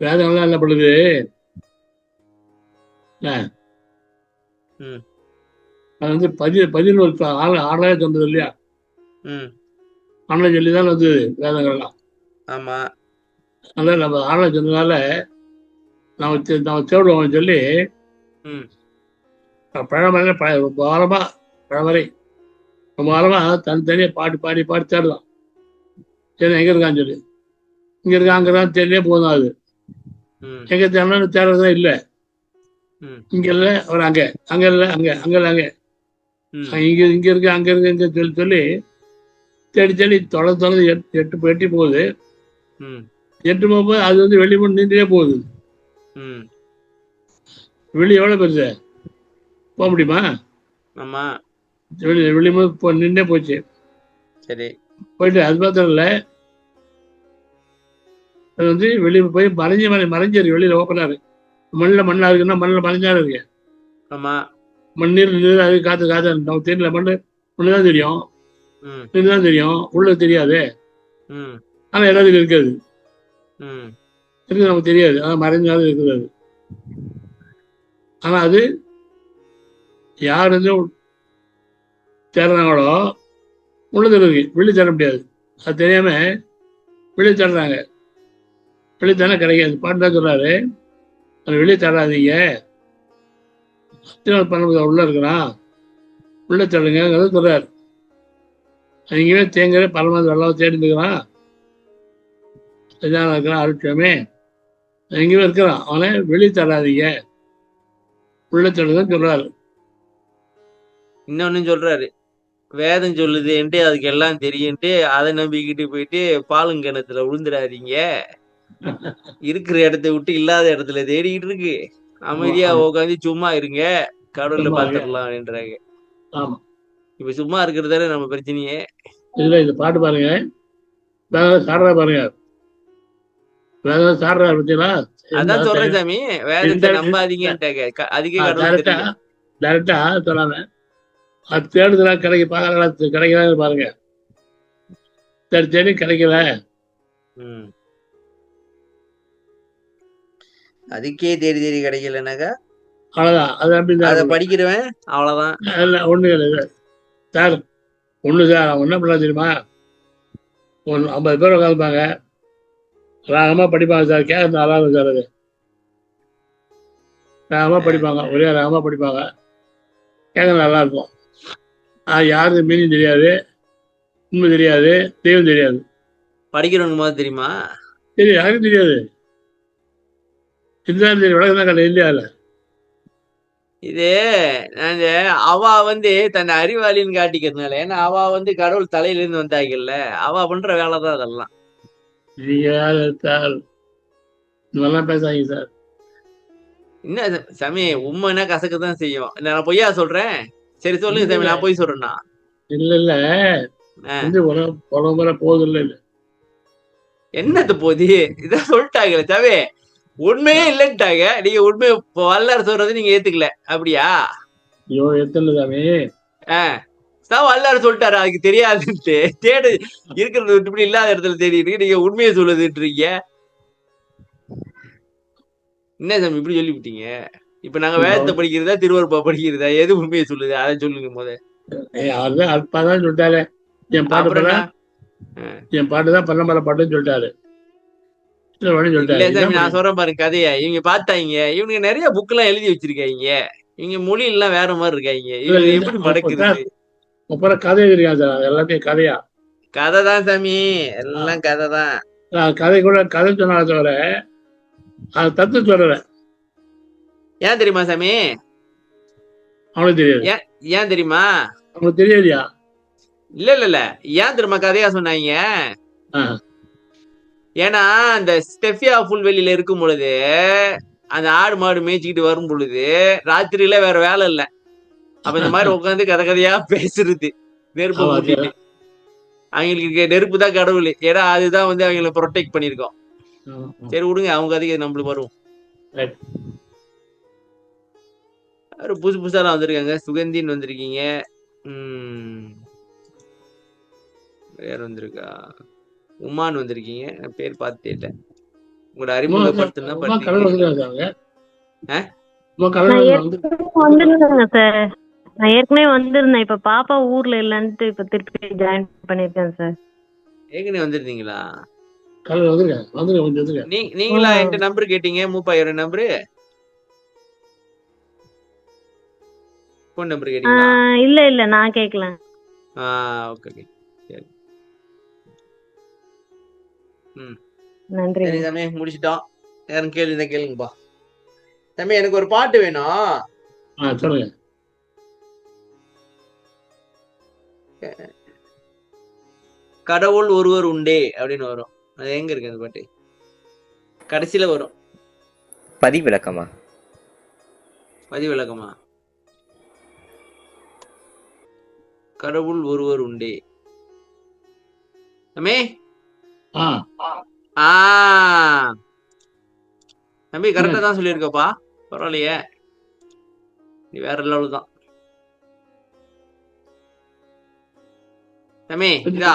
வேதங்கள்லாம் என்ன பண்ணுது? ம் அது வந்து 11 ஆறாயிரம் சொன்னது இல்லையா? ம் ஆறாயிரம் சொல்லி தான் வந்தது வேதங்கள்லாம். ஆமா. அதனால நம்ம ஆறாயிரம் சொன்னதுனால நம்ம தேடுவோம் சொல்லி ம் பழமறை ரொம்ப வாரமா பழமறை ரொம்ப வாரமா தனித்தனியாக பாடி பாடி பாடி தேடலாம். சரி எங்க இருக்கான்னு சொல்லி இங்க இருக்கா அங்க இருக்கான்னு தெரியலே போதும். அது ம் எங்க தேடணும்னு தேடுறதா இல்லை. ம் இங்க இல்லை அவர் அங்க அங்க இல்லை அங்க அங்க இல்லை அங்க ம் இங்க இருக்கு அங்க இருக்கு இங்க சொல்லி சொல்லி தேடி தேடி தொடர்ந்து எட்டி போகுது. ம் எட்டு போகும்போது அது வந்து வெளியே போய் நின்றே போகுது. ம் வெளியே எவ்வளோ பெருசு போக முடியுமா? ஆமா. வெளியே போய் நின்றே போச்சு. சரி. போயிட்டு அது மாத்திரம் இல்லை, அது வந்து வெளியே போய் மறைஞ்சிருக்கு. வெளியில ஓப்பனாரு மண்ணா இருக்குன்னா மண்ணில் மறைஞ்சாரு இருக்கு. ஆமா. நீர் அது காத்து நம்ம தெரியல. மண்ணு தான் தெரியும், ம் நீர் தான் தெரியும், உள்ள தெரியாது. ம் ஆனா எல்லாத்துக்கும் இருக்காது. ம் இருக்குது நமக்கு தெரியாது. ஆனால் மறைஞ்சாலும் இருக்குது அது. ஆனா அது யார் வந்து தேடுறாங்களோ உள்ளது இருக்கு, வெளியே தேட முடியாது. அது தெரியாம வெளியே தேடுறாங்க. வெளியே தானே கிடைக்காது. பாட்டு தான் சொல்றாரு, அது வெளியே தேடாதீங்க, பண்ண உள்ள இருக்கிறான், உள்ள தேடுங்கிறத சொல்றாரு. நீங்கவே தேங்குற பரமாவது வெள்ளம் தேடிந்துக்கிறான், இருக்கிறான் அருட்சமே எங்கேயுமே இருக்கிறான். அவனை வெளியே தேடாதீங்க, உள்ள தேடுதான் சொல்றாரு. இன்னொன்னு சொல்றாரு, வேதம் சொல்லுதுன்ட்டு அதுக்கு எல்லாம் தெரியும்ட்டு அதை நம்பிக்கிட்டு போயிட்டு பாலுங்கிணத்துல விழுந்துடாதீங்க. இருக்கிற இடத்த விட்டு இல்லாத இடத்துல தேடிக்கிட்டு இருக்கு. அமைதியா உட்காந்து சும்மா இருங்க, கடவுள்ல பாத்துடலாம் அப்படின்றாங்க. ஆமா, இப்ப சும்மா இருக்கிறதால நம்ம பிரச்சனையே. இதுல இந்த பாட்டு பாருங்க, சாடுறா பாருங்க, வேதம் சாடுறா பத்தியா? அதான் சொல்றேன் சாமி, வேதத்தை நம்பாதீங்கன்ட்டாங்க. அதுக்கே கடவுள் தெரியும். டைரக்டா சொல்லாம அது தேடுதலா கிடைக்கிறா பாருங்க. தேடி தேடி கிடைக்கல. அதுக்கே தேடி தேடி கிடைக்கலனாக்கா அவ்வளவுதான். அது அப்படி அதை படிக்கிறவன் அவ்வளவுதான். ஒண்ணு இல்லை சார். ஒண்ணு சார், அவன் என்ன பண்ணா தெரியுமா? 50 பேர் உட்காந்துப்பாங்க, ராகமா படிப்பாங்க சார். கேட்கறது நல்லா இருக்கும் சார். அது ராகமா படிப்பாங்க, ஒரே ராகமா படிப்பாங்க, கேட்க நல்லா இருக்கும். யாருக்கு மீனிங் தெரியாது, உண்மை தெரியாது, தெய்வம் தெரியாது. படிக்கிறவங்க மாதிரி தெரியுமா? தெரியும், யாருக்கும் தெரியாது. இதுதான் தெரியும், உலகம் தான் கடை இல்லையா? இது அவ தன்னை அறிவாளின்னு காட்டிக்கிறதுனால, ஏன்னா அவ கடவுள் தலையில இருந்து வந்தாங்கல்ல, அவ பண்ற வேலைதான் அதெல்லாம். இதெல்லாம் பேசாங்க சார். என்ன சாமி, உண்மைன்னா கசக்கதான் செய்யும். நான் பொய்யா சொல்றேன்? சரி சொல்லுங்க சாமி, நான் பொய் சொல்றேன்னா? இல்ல உடம்புற போகுது இல்ல. என்னது போதி? இதான் சொல்லிட்டாங்க சாமி, உண்மையே இல்லைன்ட்டாங்க. நீங்க உண்மை வல்லார் சொல்றது நீங்க ஏத்துக்கல, அப்படியா? ஐயோ, ஏத்தல சாமி. வல்லார் சொல்லிட்டாரு அதுக்கு தெரியாதுன்ட்டு. தேடு இருக்கிறது இப்படி இல்லாத இடத்துல தேடி இருக்கு, நீங்க உண்மையை சொல்லுதுன்றீங்க. என்ன சாமி இப்படி சொல்லிவிட்டீங்க? இப்ப நாங்க வேதத்தை படிக்கிறதா திருவருப்பா படிக்கிறதா, எது உண்மையை சொல்லுது அதை சொல்லுங்க முத. அப்பாதான் சொல்லிட்டாரு, என் பாட்டுதான் பன்னமர பாட்டுன்னு சொல்லிட்டாரு. இல்ல சாமி, நான் சொல்றேன் பாருங்க கதைய. இவங்க பார்த்தாங்க, இவனுக்கு நிறைய புக் எல்லாம் எழுதி வச்சிருக்காங்க. இங்க மொழி எல்லாம் வேற மாதிரி இருக்காங்க. இல்ல, இது இது எப்படி அப்ப மடக்குறது? அப்புறம் கதை தெரியாது சார், எல்லாத்தையும் கதையா. கதை தான் சாமி, எல்லாம் கதை தான். கதை கூட கதை சொன்னால தவிர அது தத்து சொல்லல. ஏன் தெரியுமா சாமி? அவனுக்கு தெரியாது. ஏன் தெரியுமா? அவனுக்கு தெரியாதியா? இல்ல ஏன் தெரியுமா கதையா சொன்னாங்க? ஏன்னா அந்த ஸ்டெஃபியா புல்வெளியில இருக்கும் பொழுது அந்த ஆடு மாடு மேய்ச்சிக்கிட்டு வரும் பொழுது ராத்திரியில வேற வேலை இல்ல. அப்ப இந்த மாதிரி உட்காந்து கதை கதையா பேசுறது, நெருப்பு மூட்டிட்டு. அவங்களுக்கு நெருப்பு தான் கடவுள், ஏன்னா அதுதான் வந்து அவங்களை ப்ரொடெக்ட் பண்ணிருக்கோம். சரி விடுங்க, அவங்க கதைக்கு நம்மளுக்கு வரும். புதுசு புதுசாலாம் வந்திருக்காங்க. சுகந்தின்னு வந்திருக்கீங்க. வேற வந்திருக்கா? உமான் வந்திருக்கீங்க. பேர் பார்த்தே இல்ல. உங்களோட அறிமுகப்படுத்தினா வந்திருந்தேங்க சார். நான் ஏற்கனவே வந்திருந்தேன். இப்ப பாப்பா ஊர்ல இல்லன்ட்டு இப்ப திருப்பி ஜாயின் பண்ணிருக்கேன் சார். ஏற்கனவே வந்திருந்தீங்களா? நீங்களா என்கிட்ட நம்பர் கேட்டீங்க? மூப்பாயிர நம்பரு, போன் நம்பர் கேட்டீங்களா? இல்ல நான் கேட்கல. ஓகே சரி. நன்றி. சரி தம்பி, முடிச்சிட்டோம். யாரும் கேள்வி தான் கேளுங்கப்பா. தம்பி எனக்கு ஒரு பாட்டு வேணும். சொல்லுங்க. கடவுள் ஒருவர் உண்டே அப்படின்னு வரும். அது எங்க இருக்கு அந்த பாட்டு? கடைசியில வரும். பதிவிலக்கமா? பதிவிலக்கமா? கடவுள் ஒருவர் உண்டே. தம்பி தம்பி கரெக்டா தான் சொல்லியிருக்கப்பா. பரவாயில்லையே, நீ வேற லெவல் தான் தம்பி. இதா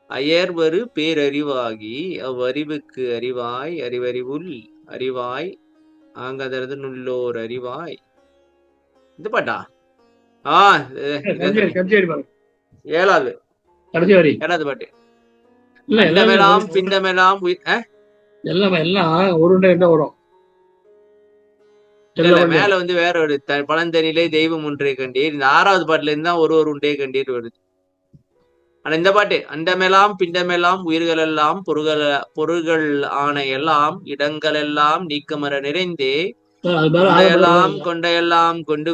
அயர்வரு பேரறிவாகி அவ்வறிவுக்கு அறிவாய் அறிவறிவுள் அறிவாய் ஆங்கதரது நுள்ளோர் அறிவாய். இந்த பாட்டா? ஏழாவது பாட்டு. அண்டமெல்லாம் பிண்டமெல்லாம் மேல வந்து வேற ஒரு பழந்தனிலே தெய்வம் ஒன்றே கண்டீர். இந்த 6வது பாட்டுல இருந்தா ஒருவர் உண்டே கண்டீர் வருது. ஆனா இந்த பாட்டு அண்டமெல்லாம் பிண்டமெல்லாம் உயிர்கள் எல்லாம் பொருள்கள் ஆன எல்லாம் இடங்கள் எல்லாம் நீக்கமர நிறைந்தே கொண்டையெல்லாம் கொண்டு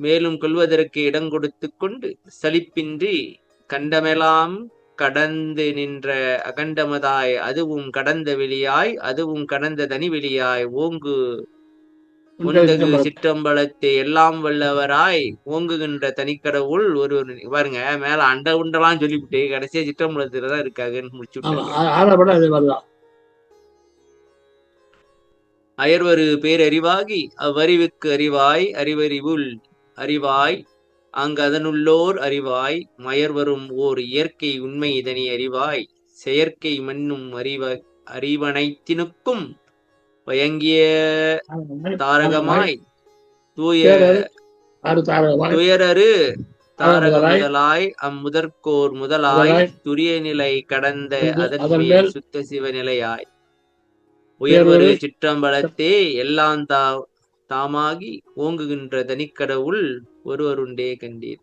மேலும் கொள்வதற்கு இடம் கொடுத்து கொண்டு சலிப்பின்றி கண்டமெல்லாம் கடந்து நின்ற அகண்டமதாய் அதுவும் கடந்த வெளியாய் அதுவும் கடந்த தனி வெளியாய் ஓங்கு ஒன்றகு சிற்றம்பலத்தை எல்லாம் வல்லவராய் ஓங்குகின்ற தனிக்கடவுள் ஒருவர். பாருங்க, மேல அண்ட உண்டெல்லாம் சொல்லிவிட்டு கடைசியா சிற்றம்பலத்துலதான் இருக்காங்கன்னு முடிச்சு. அயர்வரு பேரறிவாகி அவ்வறிவுக்கு அறிவாய் அறிவறிவுள் அறிவாய் அங்கு அதனுள்ளோர் அறிவாய் மயர்வரும் ஓர் இயற்கை உண்மை இதனை அறிவாய் செயற்கை மண்ணும் அறிவனைத்தினுக்கும் வயங்கிய தாரகமாய் துயரரு தாரக முதலாய் அம்முதற்கோர் முதலாய் துரிய நிலை கடந்த அதன் சுத்த சிவ நிலையாய் உயர்வரு சிற்றம்பலத்தே எல்லாம் தாமாகி ஓங்குகின்ற தனிக்கடவுள் ஒருவருண்டே கண்டீர்.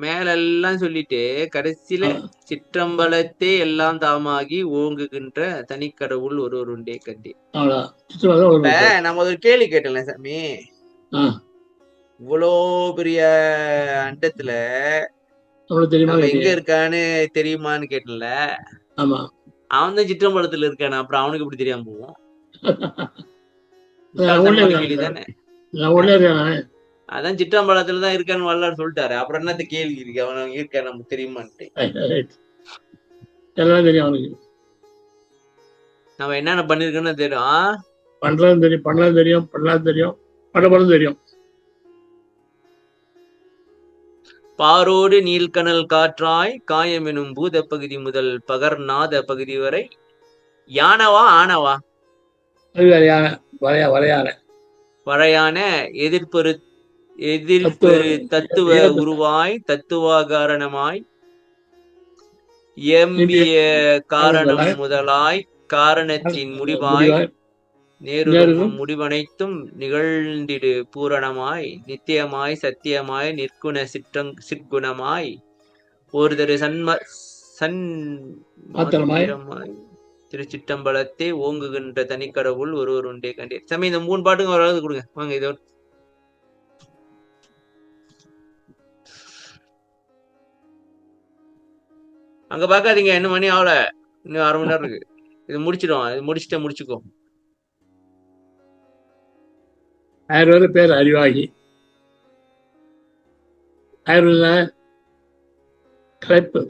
மேலெல்லாம் சொல்லிட்டு கடைசியில சிற்றம்பலத்தே எல்லாம் தாமாகி ஓங்குகின்ற தனிக்கடவுள் ஒருவருண்டே கண்டீர். நம்ம ஒரு கேள்வி கேட்டல சாமி, இவ்வளோ பெரிய அண்டத்துல எங்க இருக்கான்னு தெரியுமான்னு கேட்டல. அவன் தான் சிற்றம்பலத்துல இருக்கானே, அப்புறம் அவனுக்கு எப்படி தெரியாம போவோம்? அதான் சிற்றம்பலத்துலதான் இருக்கான்னு வரலாறு சொல்லிட்டாரு. அப்புறம் என்னத்த கேள்வி இருக்கு? அவன் இருக்க நமக்கு தெரியுமான்ட்டு. நம்ம என்னென்ன பண்ணிருக்கோன்னு தெரியும். பண்றதும் தெரியும். பாரோடு நீள்கணல் காற்றாய் காயம் எனும் பூத பகுதி முதல் பகர்நாத பகுதி வரை யானவா ஆனவா வரையான எதிர்பொரு எதிர்பெரு தத்துவ ஏற்பட்ட உருவாய் தத்துவாகாரணமாய் எம்பிய காரணம் முதலாய் காரணத்தின் முடிவாய் முடிவாய் நேருறும் முடிவனைத்தும் நிகழ்ந்திடு பூரணமாய் நித்தியமாய் சத்தியமாய் நிற்குண சிற்குணமாய் ஒருதரு மாத்திரமாய் சன்மாத்திரமாய் திருச்சிட்டம்பலத்தை ஓங்குகின்ற தனிக்கடவுள் ஒருவர் உண்டே கண்டீர். சாமி இந்த 3 பாட்டுங்க ஒரு அளவுக்கு கொடுங்க வாங்க. இது அங்க பாக்காதீங்க, இன்னும் மணி ஆகல, இன்னும் 1/2 மணி நேரம் இருக்கு. இது முடிச்சிடும், இது முடிச்சுக்கோ. ஆயுர்வேத பேர் அறிவாகி ஆயுர்வேத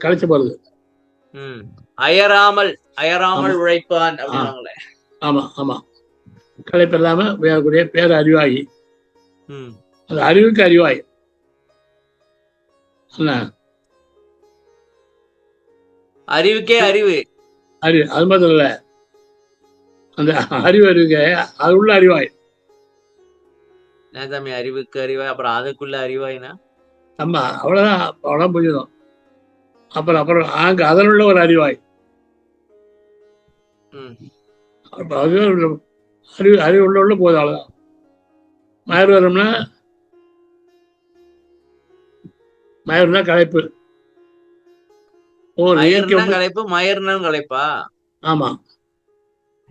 களைச்சு போறது. அயராமல் உழைப்பான் அப்படின்னாங்களே. ஆமா ஆமா, களைப்பு இல்லாம வேறக்கூடிய பேர் அறிவாகி. அது அறிவுக்கு அறிவாய் அறிவுக்கே அறிவு அது மட்டும் இல்ல, அந்த அறிவு அறிவுக்கு அது உள்ள அறிவாய். தம்பி அறிவுக்கு அறிவாய், அப்புறம் அதுக்குள்ள அறிவாய்னா ஆமா, அவ்வளவுதான் புரிஞ்சுடும். அப்புறம் அங்க அதில் உள்ள ஒரு அறிவாய். அறிவு உள்ள போதும், அவ்வளவுதான். மயர்னா களைப்பு. களைப்பு, மயர்னா களைப்பா? ஆமா,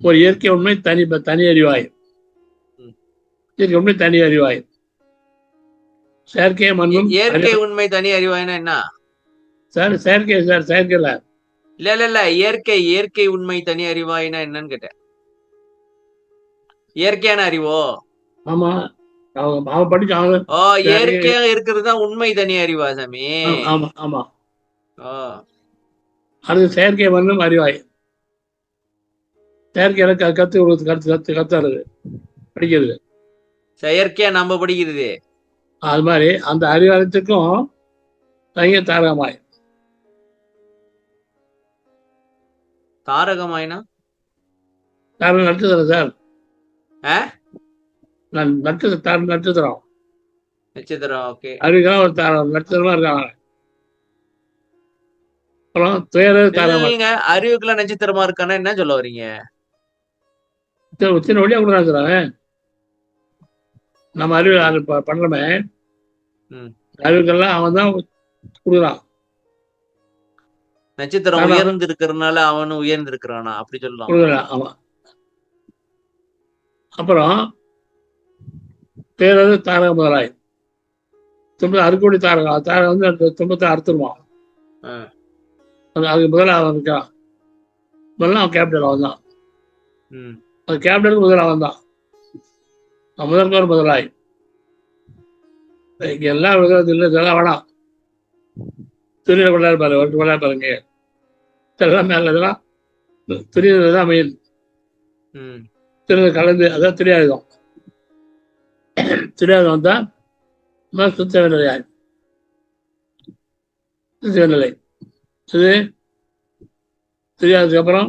ஒரு இயற்கை உண்மை தனி அறிவாய். இயற்கை உண்மை தனி அறிவாய். செயற்கை மண்ணும் இயற்கை உண்மை தனி அறிவாய்னா என்ன சார்? செயற்கைல இல்ல இயற்கை உண்மை தனி அறிவாய்னா என்னன்னு கேட்டேன். இயற்கையான அறிவோ? ஆமா, அவன் படிச்சாங்க. இயற்கையா இருக்கிறது தான் உண்மை தனி அறிவா சாமி? ஆமா ஆமா. அது செயற்கை மண்ணும் அறிவாய். செயற்கையில கத்துறது படிக்கிறது, செயற்கையா நம்ம படிக்கிறது. அது மாதிரி அந்த அறிவாலயத்துக்கும் தாரகமாய். தாரகமாய்னா நட்சத்திரம் சார். நட்சத்திரம். ஓகே. அறிவுக்கான ஒரு நட்சத்திரமா இருக்காங்க. அப்புறம் நீங்க அறிவுக்குள்ள நட்சத்திரமா இருக்கானா என்ன சொல்ல வரீங்க? சின்ன வழியா கொடுக்குறாங்க. நம்ம அறிவு பண்றோமே, அறிவுக்கெல்லாம் அவன் தான் கொடுக்குறான். நட்சத்திரம் உயர்ந்து இருக்கிறதுனால அவனும் உயர்ந்து இருக்கிறானா அப்படி சொல்லலாம். ஆமா. அப்புறம் பேரது தாரக முதலாய் அறுக்கோடி தாரகம். தாரகம் வந்து அந்த துன்பத்தை அறுத்துருவான். அதுக்கு முதல்ல அவன் இருக்கான். முதல்ல அவன் கேப்டன் அவன் தான். அது கேப்டனுக்கு முதல்ல அவன் தான். முதற்கோர் முதலாய். இங்க எல்லாம் இதெல்லாம் வேணாம். துணியில கொண்டாரு பாருங்க. இதெல்லாம் மேல இதெல்லாம் துணிதான் மெயின். துணி கலந்து அதான் தெரியாதுதான். தெரியாதவன் தான் சுத்த நிலை. நிலை இது தெரியாததுக்கு அப்புறம்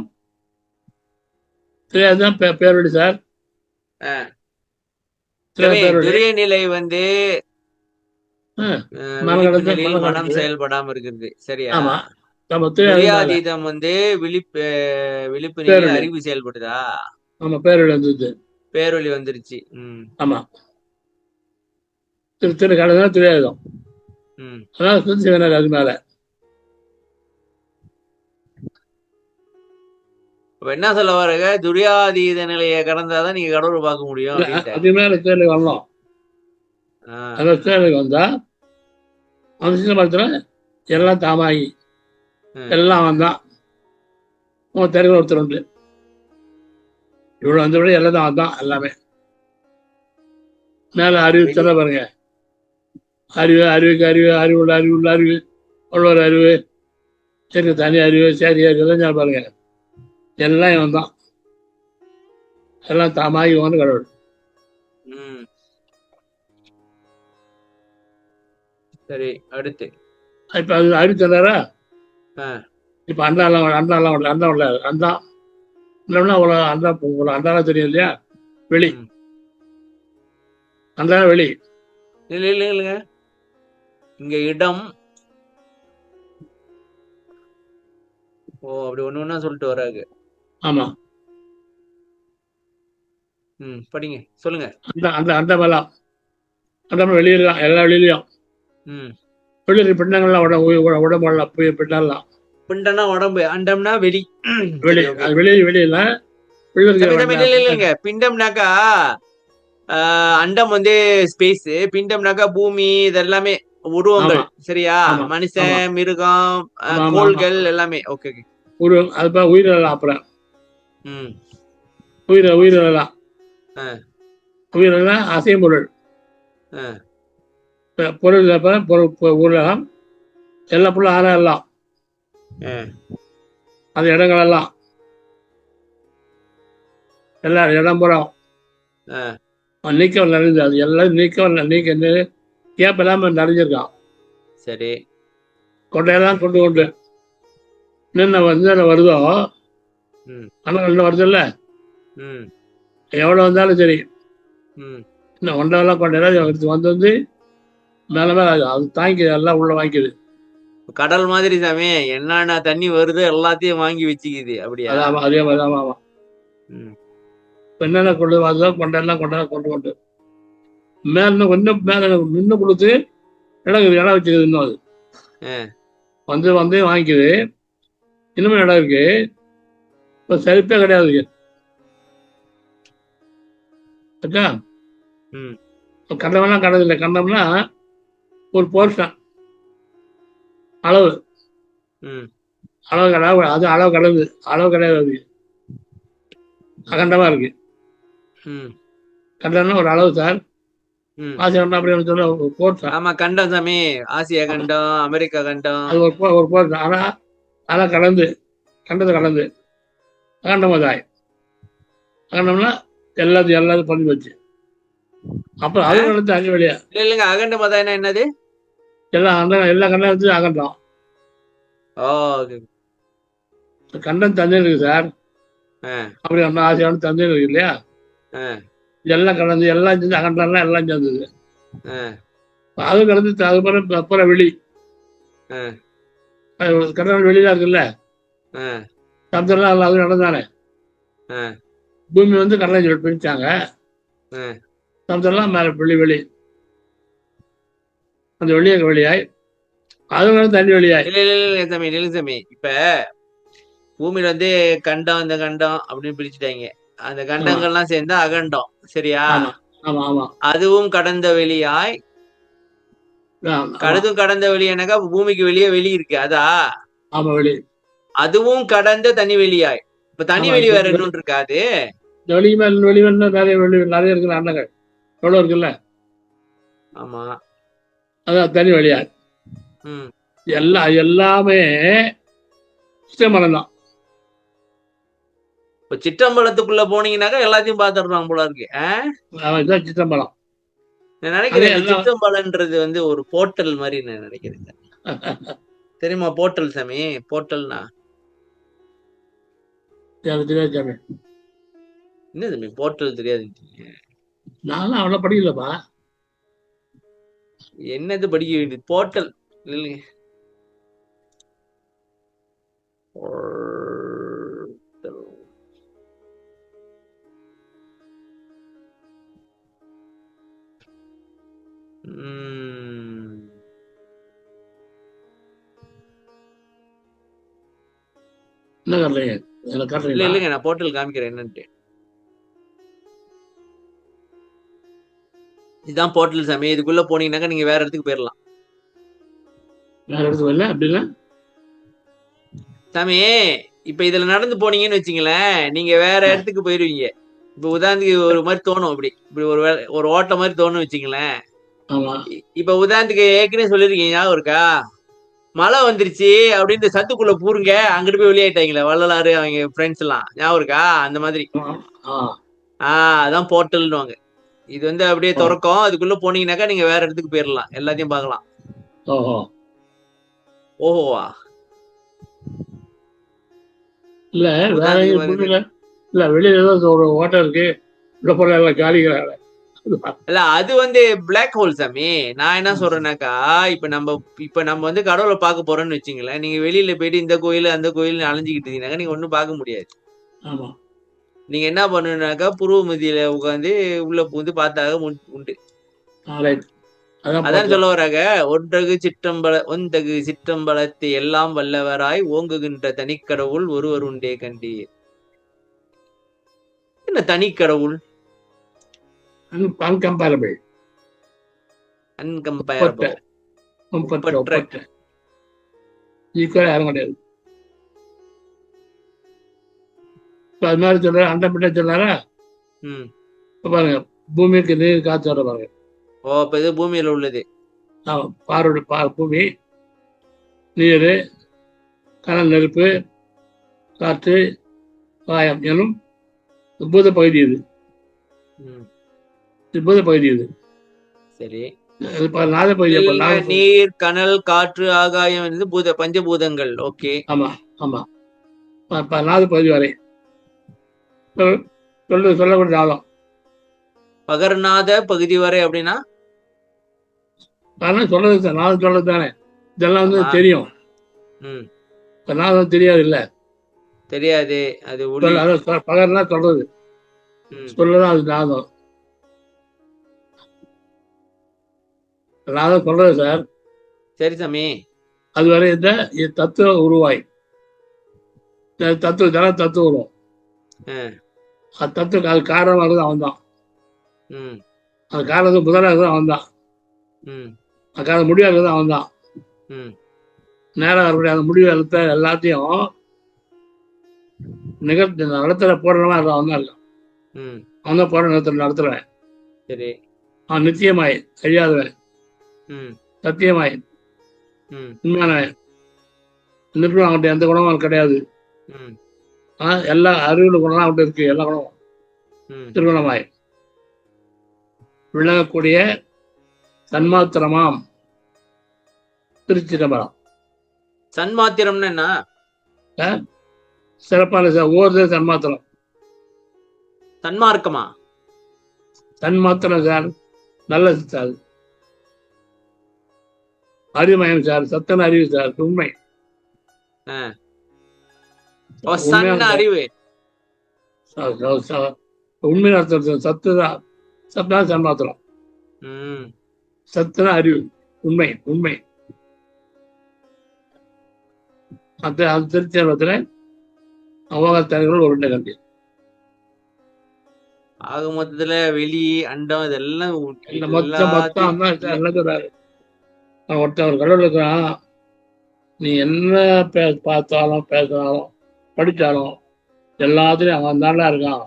தெரியாதுதான் பேரொழி சார். நிலை வந்து மனம் செயல்படாம இருக்கிறது. சரியா? துரியாதீதம் வந்து விழிப்பு நிலை அறிவு செயல்படுதா? ஆமா, பேரொழி வந்துருச்சு. பேரொழி வந்துருச்சு. ஆமா, கலதான் தெரியாதும். அதான் சுத்தி அது மேல என்ன சொல்ல வரங்க? துரியாதீத நிலையை கடந்தாதான் நீங்க கடவுளை பார்க்க முடியும். அது மேல தேர்தல் வரலாம். அந்த தேர்தலுக்கு வந்தா அந்த சின்ன எல்லாம் தாமாகி எல்லாம் வந்தான். உங்க தெருவில் ஒருத்தர் உண்டு. இவ்வளவு வந்த விட எல்லாம் தான் வந்தான். எல்லாமே மேல அறிவு சொல்ல பாருங்க. அறிவுக்கு அறிவுள்ள அறிவு உள்ளவர் அறிவு, சரி தனி அறிவு, சரி அறிவு எல்லாம் பாருங்க. எல்லாம் இவன் தான். எல்லாம் தாமாகி வந்து கடவுள். சரி, அடுத்து இப்ப அது அறிவு சொன்னாரா? இப்ப அண்டா இல்லைன்னா அண்டாலாம் தெரியும் இல்லையா? வெளி அண்டா வெளி இல்லைங்க, இங்க இடம். ஓ, அப்படி ஒண்ணு ஒண்ணா சொல்லிட்டு வராங்க. ஆமா. படிங்க, சொல்லுங்க. அந்த அந்த அண்டமெல்லாம் அண்டமெல்லாம் வெளியில தான், எல்லா வெளியிலையும். வெளியில பிண்டங்கள்லாம் உடம்பெல்லாம் பிண்டெல்லாம் பிண்டம்னா உடம்பு, அண்டம்னா வெளி. வெளி, சரி, ஓகே. அது வெளியில இல்லைங்க, பிண்டம்னாக்கா அண்டம் வந்து ஸ்பேஸ், பிண்டம்னாக்கா பூமி, இதெல்லாமே உருவங்கள். ஆமா சரியா? ஆமா ஆமா மனுஷன், மிருகம், ஆமா ஆமா ஆமா. கோள்கள் எல்லாமே. ஓகே. அது உயிரெல்லாம். அப்புறம் ம் உயிரெல்லாம் ஆ, உயிரெல்லாம் அசையும் பொருள். ஆ, பொருள் உலகம் எல்லா பொருளும் ஆற எல்லாம் ஆ. அந்த இடங்கள் எல்லாம் எல்லா இடம் புறம் ஆ. நீக்கம் நிறைஞ்சது. அது எல்லாம் நீக்க கேப் இல்லாம நிறைஞ்சிருக்கான். சரி. கொண்டையெல்லாம் கொண்டு என்னென்ன வருதோ ம் ஆனால் வருது இல்லை, ம் எவ்வளோ வந்தாலும் சரி. ம் இன்னும் ஒன்றெல்லாம் கொண்டையெல்லாம் எடுத்து வந்து மேலே அது தாங்கிக்குது, எல்லாம் உள்ள வாங்கிக்குது. கடல் மாதிரி சாமி, என்னென்ன தண்ணி வருதோ எல்லாத்தையும் வாங்கி வச்சுக்குது. அப்படியா? அதாமா, அதே மாதிரி ஆமா. ம் என்னென்ன கொண்டு வருதோ கொண்டையெல்லாம் கொண்டு மேல கொஞ்சம் மேல இன்னும் கொடுத்து இடம் வச்சுக்குது. இன்னும் அது வந்து வாங்கிக்குது. இன்னும் இடம் இருக்கு. இப்போ செழிப்பே கிடையாது. கண்டமெல்லாம் கடதில்லை. கண்டம்னா ஒரு போர்ஷன் அளவு அளவு அது அளவு கிடையாது. அகண்டமா இருக்கு. கண்டம்னா ஒரு அளவு சார். ஆசியா கண்டம் அப்படின்னு சொல்ல ஒரு போர்ஷன். ஆமா, கண்டம் சாமி. ஆசியா கண்டம், அமெரிக்கா கண்டம், அது ஒரு போர்ஷன். ஆனா கண்டத்தை கடந்து அகண்டமதாய். அகண்டம்னா எல்லாத்தையும் பண்ணி வச்சு அப்ப அது நடந்து அஞ்சு வழியா இல்லைங்க. அகண்ட மதம் என்னது? எல்லா கண்டம் வந்து அகண்டம். கண்டம் தந்தை இருக்கு சார். அப்படி ஆசையான தந்தை இருக்கு இல்லையா? எல்லாம் கடந்து எல்லாம் சேர்ந்து அகண்டம்லாம் எல்லாம் சேர்ந்தது. அது கடந்து அது அப்புறம் வெளி கடல் வெளியில இருக்குல்ல, சமுத்திரம் அது நடந்தானே. பூமி வந்து கடலை பிரிச்சாங்க. சமுத்திரம் மேல வெளி அந்த வெளியாய் அது தண்ணி வெளியாய். சாமி, இப்ப பூமியில வந்து கண்டம், இந்த கண்டம் அப்படின்னு பிரிச்சுட்டாங்க. அந்த கண்டங்கள்லாம் சேர்ந்தா அகண்டம். சரியா? அதுவும் கடந்த வெளியாய். கடந்த வெளியானாக்கா பூமிக்கு வெளியே வெளி இருக்கு, அதா? ஆமா, வெளி. அதுவும் கடந்த தனி வெளியாய். இப்ப தனி வெளி வேற இன்னொன்று இருக்காது. நிறைய இருக்கு. அண்டங்கள் எவ்வளவு இருக்குல்ல? ஆமா, அதான் தனி வெளியாய். எல்லாமே சிற்றம்பலம் தான். இப்ப சிற்றம்பலத்துக்குள்ள போனீங்கன்னாக்கா எல்லாத்தையும் பாத்துடுறாங்க போல இருக்கு. இதுதான் சிற்றம்பலம். நான் நினைக்கிறேன் சிற்றம்பலன்றது வந்து ஒரு போர்ட்டல் மாதிரி நான் நினைக்கிறேன். தெரியுமா போர்ட்டல் சாமி? போர்ட்டல்னா என்ன சாமி? போர்ட்டல் தெரியாது? நான் அவ்வளவு படிக்கலப்பா. என்னது படிக்க வேண்டியது? போர்ட்டல் இல்லைங்க. இல்லைங்க, நான் போர்ட்டல் காமிக்கிறேன் என்னன்ட்டு. இதுதான் போர்ட்டல் சாமி. இதுக்குள்ள போனீங்கன்னாக்கா நீங்க வேற இடத்துக்கு போயிடலாம். வேற இடத்துக்கு வரல அப்படின்னா சாமி, இப்ப இதுல நடந்து போனீங்கன்னு வச்சுங்களேன், நீங்க வேற இடத்துக்கு போயிருவீங்க. இப்ப உதாரணத்துக்கு ஒரு மாதிரி தோணும், இப்படி ஒரு ஓட்ட மாதிரி தோணும் வச்சுங்களேன். இப்ப உதாரணத்துக்கு ஏற்கனவே சொல்லிருக்கீங்க, ஞாபகம் இருக்கா? மழை வந்துருச்சு அப்படின்னு சத்துக்குள்ள பூருங்க, அங்கிட்டு போய் வெளியாயிட்டாங்களே வள்ளலாறு அவங்க ஃப்ரெண்ட்ஸ் எல்லாம், ஞாபகம் இருக்கா? அந்த மாதிரி. அதான் போர்ட்டல்னுவாங்க. இது வந்து அப்படியே திறக்கும். அதுக்குள்ள போனீங்கன்னாக்கா நீங்க வேற இடத்துக்கு போயிடலாம், எல்லாத்தையும் பார்க்கலாம். ஓஹோவா? இல்ல வேற இல்ல வெளியில ஏதோ ஒரு ஓட்டம் இருக்கு. உள்ள போற எல்லாம் காலிக்கிறாங்க. இல்ல அது பிளாக் ஹோல் சாமி. நான் என்ன சொல்றேன்னாக்கா, இப்ப நம்ம கடவுளை பார்க்க போறோம்னு வச்சுங்களேன். நீங்க வெளியில போயிட்டு இந்த கோயில் அந்த கோயில் அலைஞ்சுக்கிட்டு இருந்தீங்கன்னாக்கா நீங்க ஒண்ணும் பார்க்க முடியாது. ஆமா. நீங்க என்ன பண்ணணும்னாக்கா புருவ மத்தியில உட்காந்து உள்ள பூந்து பார்த்தாக உண்டு. ரைட். அதான் சொல்ல வராங்க, ஒன்றகு சிற்றம்பலத்தை எல்லாம் வல்லவராய் ஓங்குகின்ற தனிக்கடவுள் ஒருவர் உண்டே கண்டீர். என்ன தனிக்கடவுள்? அன்கம்பேரபிள். அன்கம்பேரபிள். ஈக்குவலா யாரும் கிடையாது. அது மாதிரி சொல்றாரு. அண்டை சொன்னாரா? பாருங்க, பூமிக்கு நீர் காத்து வர பாருங்க. இப்ப இது பூமியில உள்ளது. பூமி, நீர், கனல், நெருப்பு, காற்று, காயம் எனும் பூத பகுதி இது. பூத பகுதி இது. சரி. நாத பகுதி. நீர், கனல், காற்று, ஆகாயம் என்பது பஞ்சபூதங்கள். ஓகே. ஆமா ஆமா. நாத பகுதி வரை சொல்லக்கூடிய நாதம். பகர்நாத பகுதி வரை அப்படின்னா சொல்றது சார். நாதம் சொல்றது தானே. இதெல்லாம் தெரியும். நாதம் தெரியாது இல்ல. தெரியாது. அது பகர்னா சொல்றது. சொல்லதான் அது நாதம். நாதம் சொல்றது சார். சரி சாமி. அது வரை இந்த தத்துவ உருவாய் தத்துவம் உருவம். தத்துவம் அது காரணமானது அவன் தான். அது காரணத்துக்கு முதலாக அவன் தான். அது காரணம் முடிவாகிறது அவன் தான். நேரம் வரக்கூடிய அந்த முடிவு எழுத்த எல்லாத்தையும் நடத்துற போடுறவன் அவன் தான். இல்லை அவன் தான் போட நடத்துறவன். அவன் நிச்சயமாய் அழியாதவன், சத்தியமாய் உண்மையானவன். இன்னும் அவன்கிட்ட எந்த குணமும் அவன் கிடையாது. எல்லா அறிவுள்ள குணம் அவன்கிட்ட இருக்கு. எல்லா குணமும் திருகுணமாய் விளங்கக்கூடிய சன்மாத்திரமாம் திருச்சிதம்பரம். சன்மாத்திரம்னு என்ன? சிறப்பான ஒவ்வொரு சன்மாத்திரம். சன்மார்க்கமா? சன்மாத்திரம் சார். நல்ல சார். அறிவுமயம் சார். சத்தன அறிவு சார். உண்மை. அறிவு. உண்மை அர்த்தம் சத்துதான். சத்தான் சன்மாத்திரம். சத்துனா அறிவு. உண்மை உண்மை. அந்த திருச்சேர்வத்துல அவகாத்தர்கள் ஒரு கண்டி. ஆக மொத்தத்துல வெளி அண்டம் இதெல்லாம் ஒருத்தன் ஒரு கடவுள் இருக்கிறான். நீ என்ன பார்த்தாலும் பேசினாலும் படித்தாலும் எல்லாத்துலயும் அவன் தாண்டா இருக்கான்.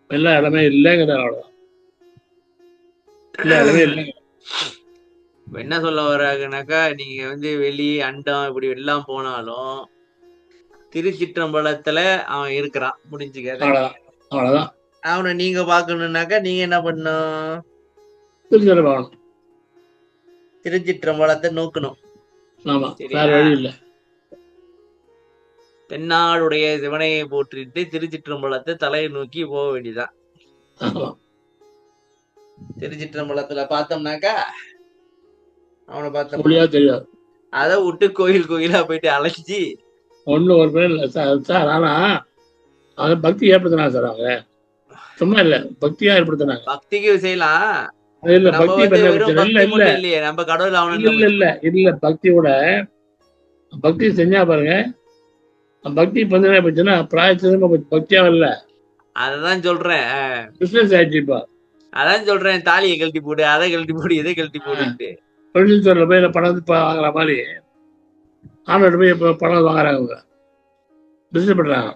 எல்லா இடமே இல்லைங்கிற அவ்வளவுதான். எல்லா இடமே இல்லைங்க. என்ன சொல்ல வர்றாங்கனாக்கா, நீங்க வெளி அண்டம் இப்படி எல்லாம் போனாலும் திருச்சிற்றம்பலத்துல அவன் இருக்கிறான். முடிஞ்சுக்க. அவ்வளவுதான். அவனை நீங்க பாக்கணும்னாக்கா நீங்க என்ன பண்ணும்? திருச்சிற்றம்பலத்தை நோக்கணும். தென்னாளுடைய சிவனையை போற்றிட்டு திருச்சிற்றம்பலத்தை தலையை நோக்கி போக வேண்டியதான். திருச்சிற்றம்பலத்துல பார்த்தோம்னாக்கா அவனை பார்த்த தெரியாது. அதை விட்டு கோயில் கோயிலா போயிட்டு அழைச்சி ஒண்ணு ஒரு பேர் இல்லை சார். ஆனா அதை பக்தி ஏற்படுத்தினா சார். அவங்க சும்மா இல்ல பக்தியா ஏற்படுத்தினாங்க. பக்திக்கு செய்யலாம். நம்ம கடவுள் இல்ல பக்தியோட பக்தி செஞ்சா பாருங்க. பக்தி பந்தனா போச்சுன்னா பிராயச்சிதமா பக்தியா இல்ல. அததான் சொல்றேன். பிசினஸ் ஆயிடுச்சு. இப்ப அதான் சொல்றேன், தாலியை கழட்டி போடு, அதை கழட்டி போடு, இதை கழட்டி போடுன்ட்டு தொழில் துறையில போய் பணம் வாங்குற மாதிரி ஆனோட போய் இப்ப பணம் வாங்குறாங்க. பிசினஸ் பண்றாங்க.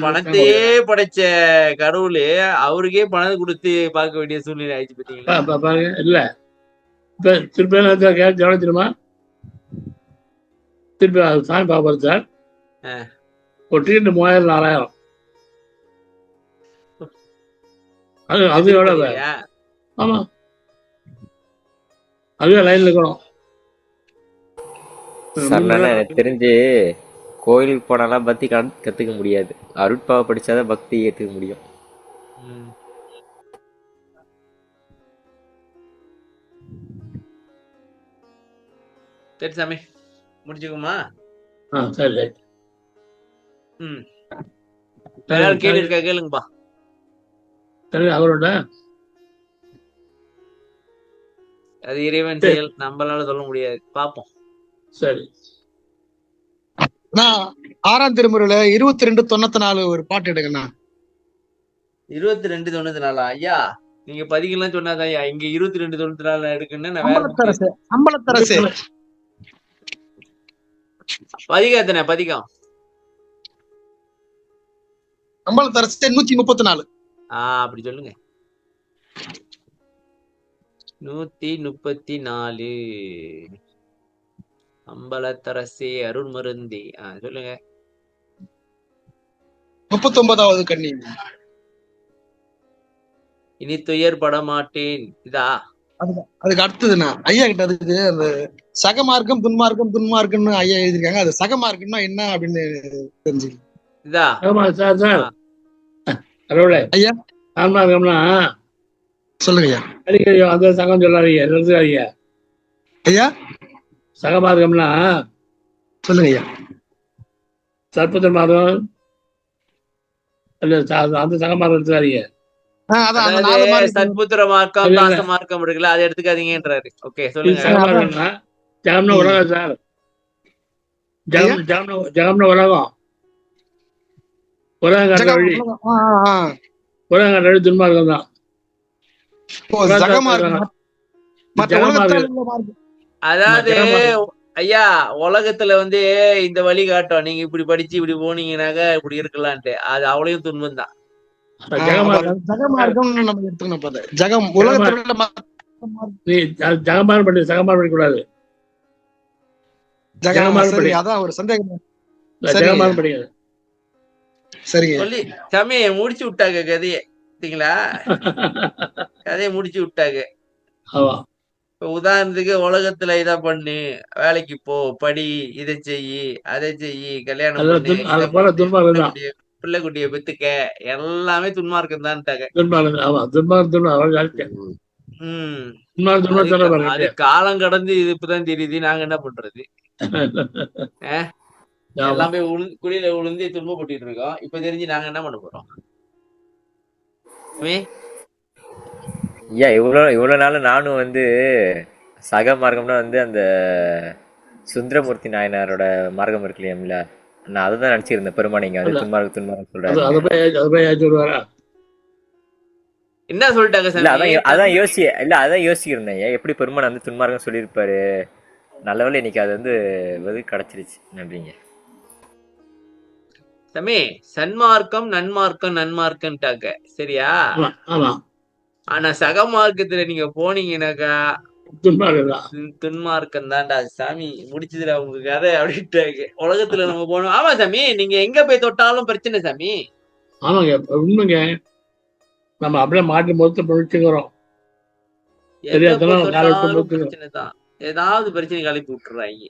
பணத்தையே படைச்ச கடவுள் அவருக்கே பணத்தை கொடுத்து பார்க்க வேண்டிய சூழ்நிலை ஆயிடுச்சு. பாத்தீங்களா? பாருங்க. இல்ல இப்ப திருப்பி கவனிச்சிருமா? திருப்பி சாமி பாப்பாரு சார். ஒரு டிக்கெட் 3000-4000. அது எவ்வளவு? ஆமா, அதுவே லைன்ல இருக்கணும். எனக்கு தெரிஞ்சு கோயிலுக்கு போனாலாம் பக்தி கத்துக்க முடியாது. அருட்பாவை படிச்சாதான் பக்தி ஏத்துக்க முடியும். ம். சரி சாமி, முடிச்சுக்குமா? சரி சரி ம். வேற யாரும் கேள்வி இருக்கா? கேளுங்கப்பா. சரி அவரோட அது இறைவன் சரி செயல், நம்மளால சொல்ல முடியாது. பாப்போம். சரி நான் 6ஆம் திருமுறையில 22:94 ஒரு பாட்டு எடுங்கண்ணா. 22:94 ஐயா, நீங்க பதிகெல்லாம் சொன்னாதான் ஐயா. இங்க 22:94 எடுக்குன்னு நான் வேற புக் அம்பலத்தரசு அம்பலத்தரசு பதிகம் எத்தனை பதிகம்? அம்பலத்தரசு 134. அப்படி சொல்லுங்க. 134 அம்பலத்தரசே அருள்மருந்தி. சொல்லுங்க. 39வது கண்ணி. இனி துயர் படமாட்டேன். இதா? அதுக்கு அடுத்ததுண்ணா ஐயா கிட்ட அதுக்கு அந்த சகமார்க்கம் துன்மார்க்கம்னு ஐயா எழுதிருக்காங்க. அது சகமார்க்கம்னா என்ன அப்படின்னு தெரிஞ்சுக்க. இதா? சார் சார் அருளை ஐயா ஆன்மார்க்கம்னா சொல்லுங்க ஐயா. அடிக்கடி அந்த சங்கம் சொல்லாதீங்க, நிறுத்தாதீங்க. ஐயா சகமார்க்கம்னா சொல்லுங்க ஐயா. சர்ப்பத்த மார்க்கம் அந்த சகமார்க்கம் எடுத்துக்காதீங்க. அதான் அந்த அதாவது 4 மார்க்கம். சத்புத்திர மார்க்கம், இல்ல, இல்ல. தாச மார்க்கம் இருக்குல்ல, அதை எடுத்துக்காதீங்கன்றாரு. ஓகே, இது சொல்லுங்க. சகமார்க்கம்னா ஜகம்னா உலகம் சார். ஜகம்னா உலகம். உலகம் காட்டுற வழி. உலகம் காட்டுற வழி துன்மார்க்கம் தான். மற்ற உலகத்தால் உள்ள மார்க்கம். அதாவது ஐயா, உலகத்துல வந்து இந்த வழி காட்டும், நீங்க இப்படி படிச்சு இப்படி போனீங்கன்னாக்க இப்படி இருக்கலான்ட்டு. அது அவ்வளவு துன்பம் தான். ஜகமார்க்கம் நம்ம எடுத்துக்கணும். அப்ப ஜகம் உலகத்துல உள்ள நீ ஜகமார்க்கம் பண்ணி சகமார்க்கம் பண்ணிக்கூடாது. சரி, அதான் ஒரு சந்தேகம். ஜகமார்க்கம் பண்ணிக்காது. சரிங்க. சொல்லி சாமி முடிச்சு விட்டாங்க கதையை. சரிங்களா? கதையை முடிச்சு விட்டாங்க. ஆமா. இப்ப உதாரணத்துக்கு உலகத்துல இதை பண்ணு, வேலைக்கு போ, படி, இதை செய்யி, அதை செய்யி, கல்யாணம் பண்ணு, பிள்ளை குட்டிய பெத்துக்க, எல்லாமே துன்மார்க்கம் தான்ட்டாங்க. அது காலம் கடந்து இது இப்பதான் தெரியுது. நாங்க என்ன பண்றது? எல்லாமே குழியில விழுந்து துன்பப்பட்டு இருக்கோம். இப்ப தெரிஞ்சு நாங்க என்ன பண்ண போறோம்? இவ்வளவு நாள் நானும் வந்து சக மார்க்கம்னா வந்து அந்த சுந்தரமூர்த்தி நாயனாரோட மார்க்கம் இருக்கு இல்லையா, நான் அதுதான் நினைச்சிருந்தேன். பெருமானிங்க அது துன்மார்க்கம் சொல்றாரு. என்ன சொல்லிட்டாங்க? அதான் யோசிக்கிறேன். எப்படி பெருமான் வந்து துன்மார்க்கம் சொல்லியிருப்பாரு. நல்லவேளை இன்னைக்கு அது வந்து கிடைச்சிருச்சு. நன்றிங்க தம்பி. சன்மார்க்கம், நன்மார்க்கம், நன்மார்க்கம்ட்டாக்க சரியா? ஆனா சக மார்க்கத்துல நீங்க போனீங்கன்னாக்கா துன்மார்க்கம் தான்டா சாமி. முடிச்சதுடா உங்க கதை அப்படின்ட்டாங்க. உலகத்துல நம்ம போனோம். ஆமா சாமி, நீங்க எங்க போய் தொட்டாலும் பிரச்சனை சாமி. ஆமாங்க, உண்மைங்க. நம்ம அப்படியே மாட்டி மொத்த முடிச்சுக்கிறோம். பிரச்சனை தான். ஏதாவது பிரச்சனை கிளப்பி விட்டுறாங்க.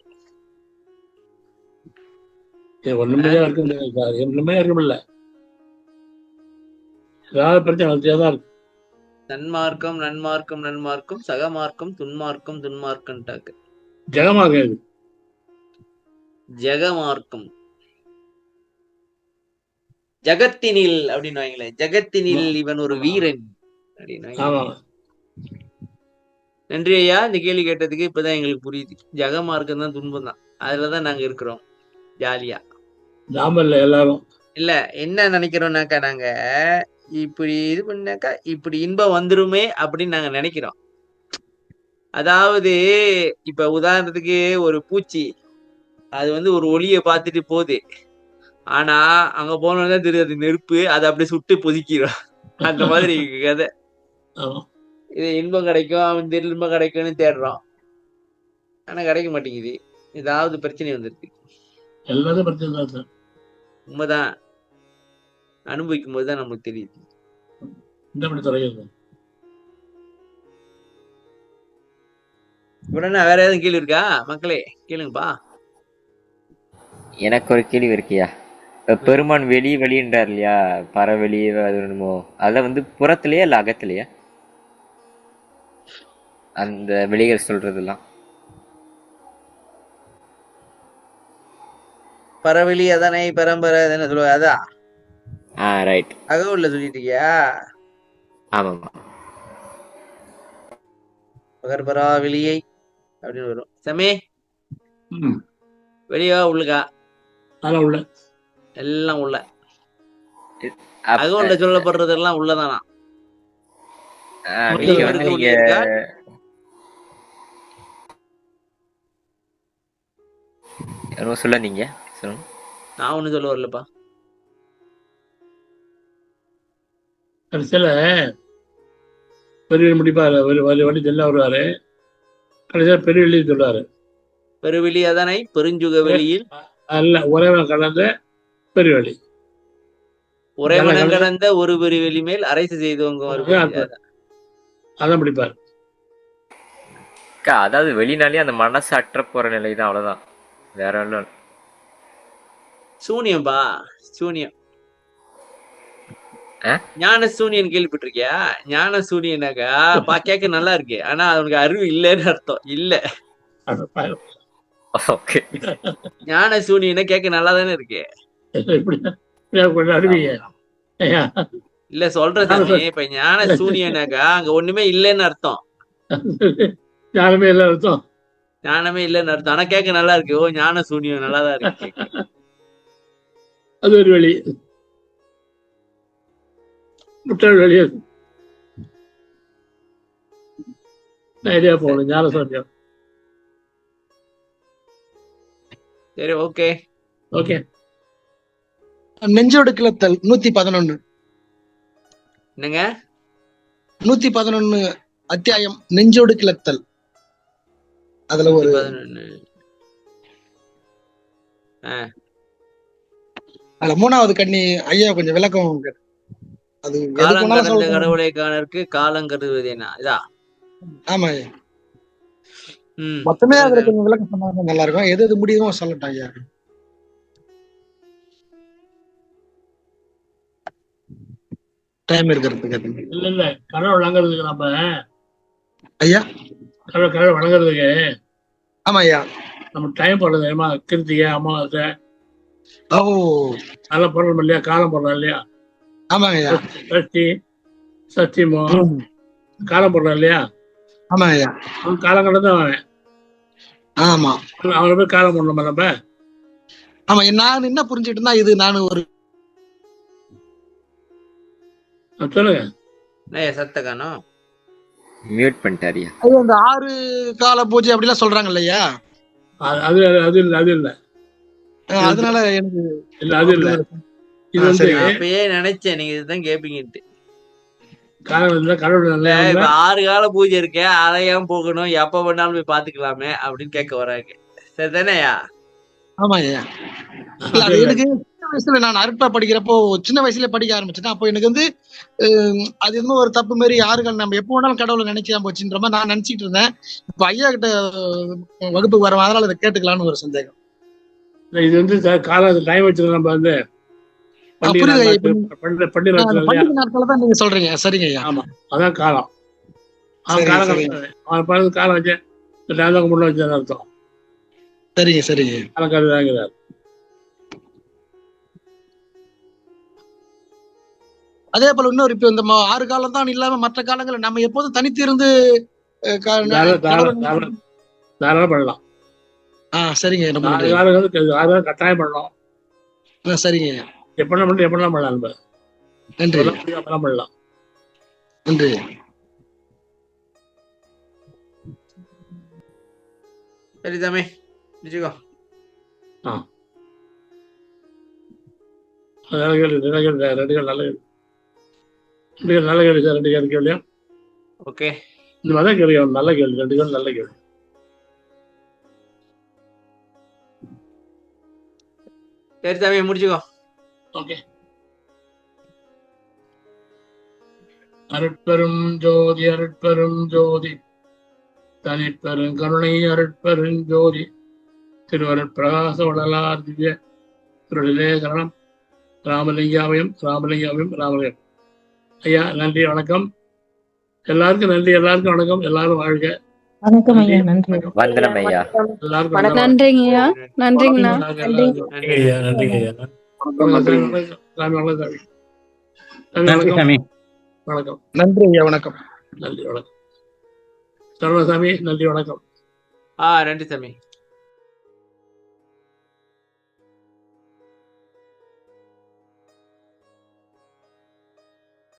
ஒண்ணுமே ஒண்ணுமே இருக்குமில்ல, ஏதாவது பிரச்சனை தான் இருக்கு. நன்மார்க்கம், நன்மார்க்கம், நன்மார்க்கம், சகமார்க்கம், துன்மார்க்கம், துன்மார்க்கம்ட்டாக்க ஜெகமார்க்கம். ஜெகமார்க்கம் ஜகத்தினில் அப்படின்னு வாங்களே. ஜகத்தினில் இவன் ஒரு வீரன் அப்படின்னு. நன்றி ஐயா, இந்த கேள்வி கேட்டதுக்கு. இப்பதான் எங்களுக்கு புரியுது. ஜெகமார்க்கம் தான் துன்பம் தான். அதுலதான் நாங்க இருக்கிறோம் ஜாலியா. எல்லாரும் இல்ல என்ன நினைக்கிறோம்னாக்கா, நாங்க இப்படி இது பண்ணாக்கா இப்படி இன்பம் வந்துருமே அப்படின்னு நாங்க நினைக்கிறோம். அதாவது இப்ப உதாரணத்துக்கு ஒரு பூச்சி அது வந்து ஒரு ஒளிய பார்த்துட்டு போகுது. ஆனா அங்க போனோம்தான் தெரியுது அது நெருப்பு. அதை அப்படி சுட்டு பொதிக்கிறோம். அந்த மாதிரி கதை. இது இன்பம் கிடைக்கும், அவன் இன்பம் கிடைக்கும்னு தேடுறோம். ஆனா கிடைக்க மாட்டேங்குது. ஏதாவது பிரச்சனை வந்துருக்கு. எல்லாரும் பிரச்சனை தான். உண்மைதான். அனுபவிக்கும் போதுதான் நமக்கு தெரியுது. உடனே வேற ஏதாவது கேள்வி இருக்கா மக்களே? கேளுங்கப்பா. எனக்கு ஒரு கேள்வி இருக்கியா? பெருமான் வெளின்றார் இல்லையா, பறவெளி அது என்னமோ, அதெல்லாம் வந்து புறத்திலேயா இல்ல அகத்திலேயா அந்த வெளிகள் சொல்றதெல்லாம்? பரவெளி அதனை பரம்பரை என்ன சொல்லுவ அதான் ரைட். அகவுள்ள சொல்லிட்டியா? ஆமாமா. பகர்பரா வெளியை அப்படின்னு வரும். சமே ம். வெளியா உள்ளுக்கா அதெல்லாம் உள்ள எல்லாம் உள்ள. அப்ப அகவுள்ள சொல்லப்படுறதெல்லாம் உள்ளதானா? வெளிய வந்து இவருக்கு நீங்க உள்ளே இருக்கா? என்னமோ சொல்ல நீங்க சொல்லுங்க. நான் ஒண்ணும் சொல்ல வரலப்பா. கடைசியில பெரிய முடிப்பாரு, ஒரு வழி செல்ல வருவாரு, கடைசியில பெரிய வெளியே சொல்லுவாரு. பெருவெளி அதனை பெருஞ்சுக வெளியில் அல்ல உறவன் கடந்த பெரிய வழி. உறைவனம் கடந்த ஒரு பெருவெளி மேல் அரசு செய்தவங்க அதான் பிடிப்பார். அதாவது வெளினாலே அந்த மனசு அற்ற போற நிலைதான், அவ்வளவுதான், வேற ஒன்றும். சூனியம்பா, சூனியம். ஞான சூனியன் கேள்விப்பட்டிருக்கியா? ஞான சூனியனாக்கா கேட்க நல்லா இருக்கு, ஆனா அவனுக்கு அறிவு இல்லைன்னு அர்த்தம். இல்ல ஞான சூனியனை கேட்க நல்லா தானே இருக்கு. இல்ல சொல்ற சாமி, இப்ப ஞான சூனியனாக்கா அங்க ஒண்ணுமே இல்லைன்னு அர்த்தம். ஞானமே இல்ல அர்த்தம். ஞானமே இல்லைன்னு அர்த்தம், ஆனா கேட்க நல்லா இருக்கு. ஓ ஞான சூனியம் நல்லாதான் இருக்கு. அது ஒரு வழி. முட்டாள் வெளியே ஐடியா போகணும். ஞான சூன்யம். சரி, ஓகே ஓகே. நெஞ்சோடு கிளத்தல் 111. என்னங்க? 111 அத்தியாயம் நெஞ்சோடு கிளத்தல். அதுல ஒரு 11 அதுல 3வது கண்ணி ஐயா கொஞ்சம் விளக்கம் கேட்டு. அது காலங்கடந்த கடவுளை காணற்கு காலம் கருதுவதேனா இதா? ஆமா ஐயா, மொத்தமே அதுல கொஞ்சம் விளக்கம் சொன்னாங்க நல்லா இருக்கும். எது எது முடியுமோ சொல்லட்டும் ஐயா. டைம் இருக்கிறதுக்கு இல்ல இல்ல கடவுள் வணங்குறதுக்கு நம்ம ஐயா, கடவுள் வணங்குறதுக்கு ஆமா ஐயா, நம்ம டைம் போடுறது ஏமா கிருத்திகை அமாவாசை ஓ அதெல்லாம் போடுறோம் இல்லையா, காலம் போடுறோம் இல்லையா, ஆமாங்க ஐயா, சஷ்டி சஷ்டிமோ காலம் போடுறோம் இல்லையா. ஆமா ஐயா, அவன் காலம் கடந்து அவன் ஆமா அவனை போய் காலம் போடணுமா நம்ம? ஆமா, நான் என்ன புரிஞ்சுட்டு இருந்தா இது நான் ஒரு சொல்லுங்க சத்த காணோம், மியூட் பண்ணிட்டாரியா. அது அந்த 6 கால பூஜை அப்படிலாம் சொல்றாங்க இல்லையா, அது அது இல்ல அது இல்ல அதனால எனக்கு இல்ல அது இல்ல. இது வந்து அப்பயே நினைச்சேன் நீங்க இதுதான் கேப்பீங்கன்ட்டு. காலம் இல்ல கடவுள் இல்ல. இப்ப 6 கால பூஜை இருக்கே, அதை ஏன் போகணும், எப்ப வேணாலும் போய் பாத்துக்கலாமே அப்படின்னு கேட்க வராங்க. சரிதானேயா? ஆமா ஐயா. அது எனக்கு சின்ன வயசுல நான் அருட்பா படிக்கிறப்போ சின்ன வயசுல படிக்க ஆரம்பிச்சேன். அப்போ எனக்கு வந்து அது இன்னும் ஒரு தப்பு மாதிரி யாருகள் நம்ம எப்போ வேணாலும் கடவுளை நினைக்காம போச்சுன்ற மாதிரி நான் நினைச்சிட்டு இருந்தேன். இப்ப ஐயா கிட்ட வகுப்புக்கு வரேன், அதனால அதை கேட்டுக்கலாம்னு ஒரு சந்தேகம். இது வந்து காலம் டைம் வச்சிருக்கோம் நம்ம வந்து பண்டிகை நாட்கள தான் நீங்க சொல்றீங்க. சரிங்க ஐயா. ஆமா, அதான் காலம். அவன் காலம் காலம் வச்சு முன்ன வச்சு அர்த்தம். சரிங்க சரிங்க. காலம் கருதாங்கிறார். அதே போல இன்னொரு இப்ப இந்த 6 காலம் தான் இல்லாம மற்ற காலங்கள்ல நம்ம எப்போதும் தனித்து இருந்து தாராளம் பண்ணலாம். சரிங்க. கட்டாயம் பண்ணலாம். சரிங்க. எப்படிலாம் பண்ணி எப்படிலாம் பண்ணலாம். நன்றி. பண்ணலாம். நன்றி. சரி தாமே நிச்சயோ. நல்ல கேள்வி சார். 2 கேள்வி கேள்வியா? ஓகே, இந்த மாதிரி கேள்வி நல்ல கேள்வி. 2 கேள்வி நல்ல கேள்வி. சரி சாமி முடிச்சுக்கோ. ஓகே. அருட்பெரும் ஜோதி அருட்பெரும் ஜோதி தனிப்பெரும் கருணை அருட்பெரும் ஜோதி திருவருட் பிரகாச வள்ளலார் திவ்ய திருடலே கரணம் ராமலிங்காவையும் ராமலிங்காவையும் ராமலிங்கம். ஐயா நன்றி, வணக்கம். எல்லாருக்கும் நன்றி, எல்லாருக்கும் வணக்கம். எல்லாரும் வாழ்க. வணக்கம் ஐயா, நன்றி. வந்தனம் ஐயா. எல்லாருக்கும் வணக்கம். நன்றிங்கய்யா. நன்றிங்கண்ணா. எல்லாருக்கும் நன்றி ஐயா, நன்றி ஐயா. சாமி வணக்கம். நன்றி சாமி. வணக்கம். நன்றி ஐயா, வணக்கம். நன்றி, வணக்கம். சரவணசாமி நன்றி, வணக்கம். நன்றி சாமி.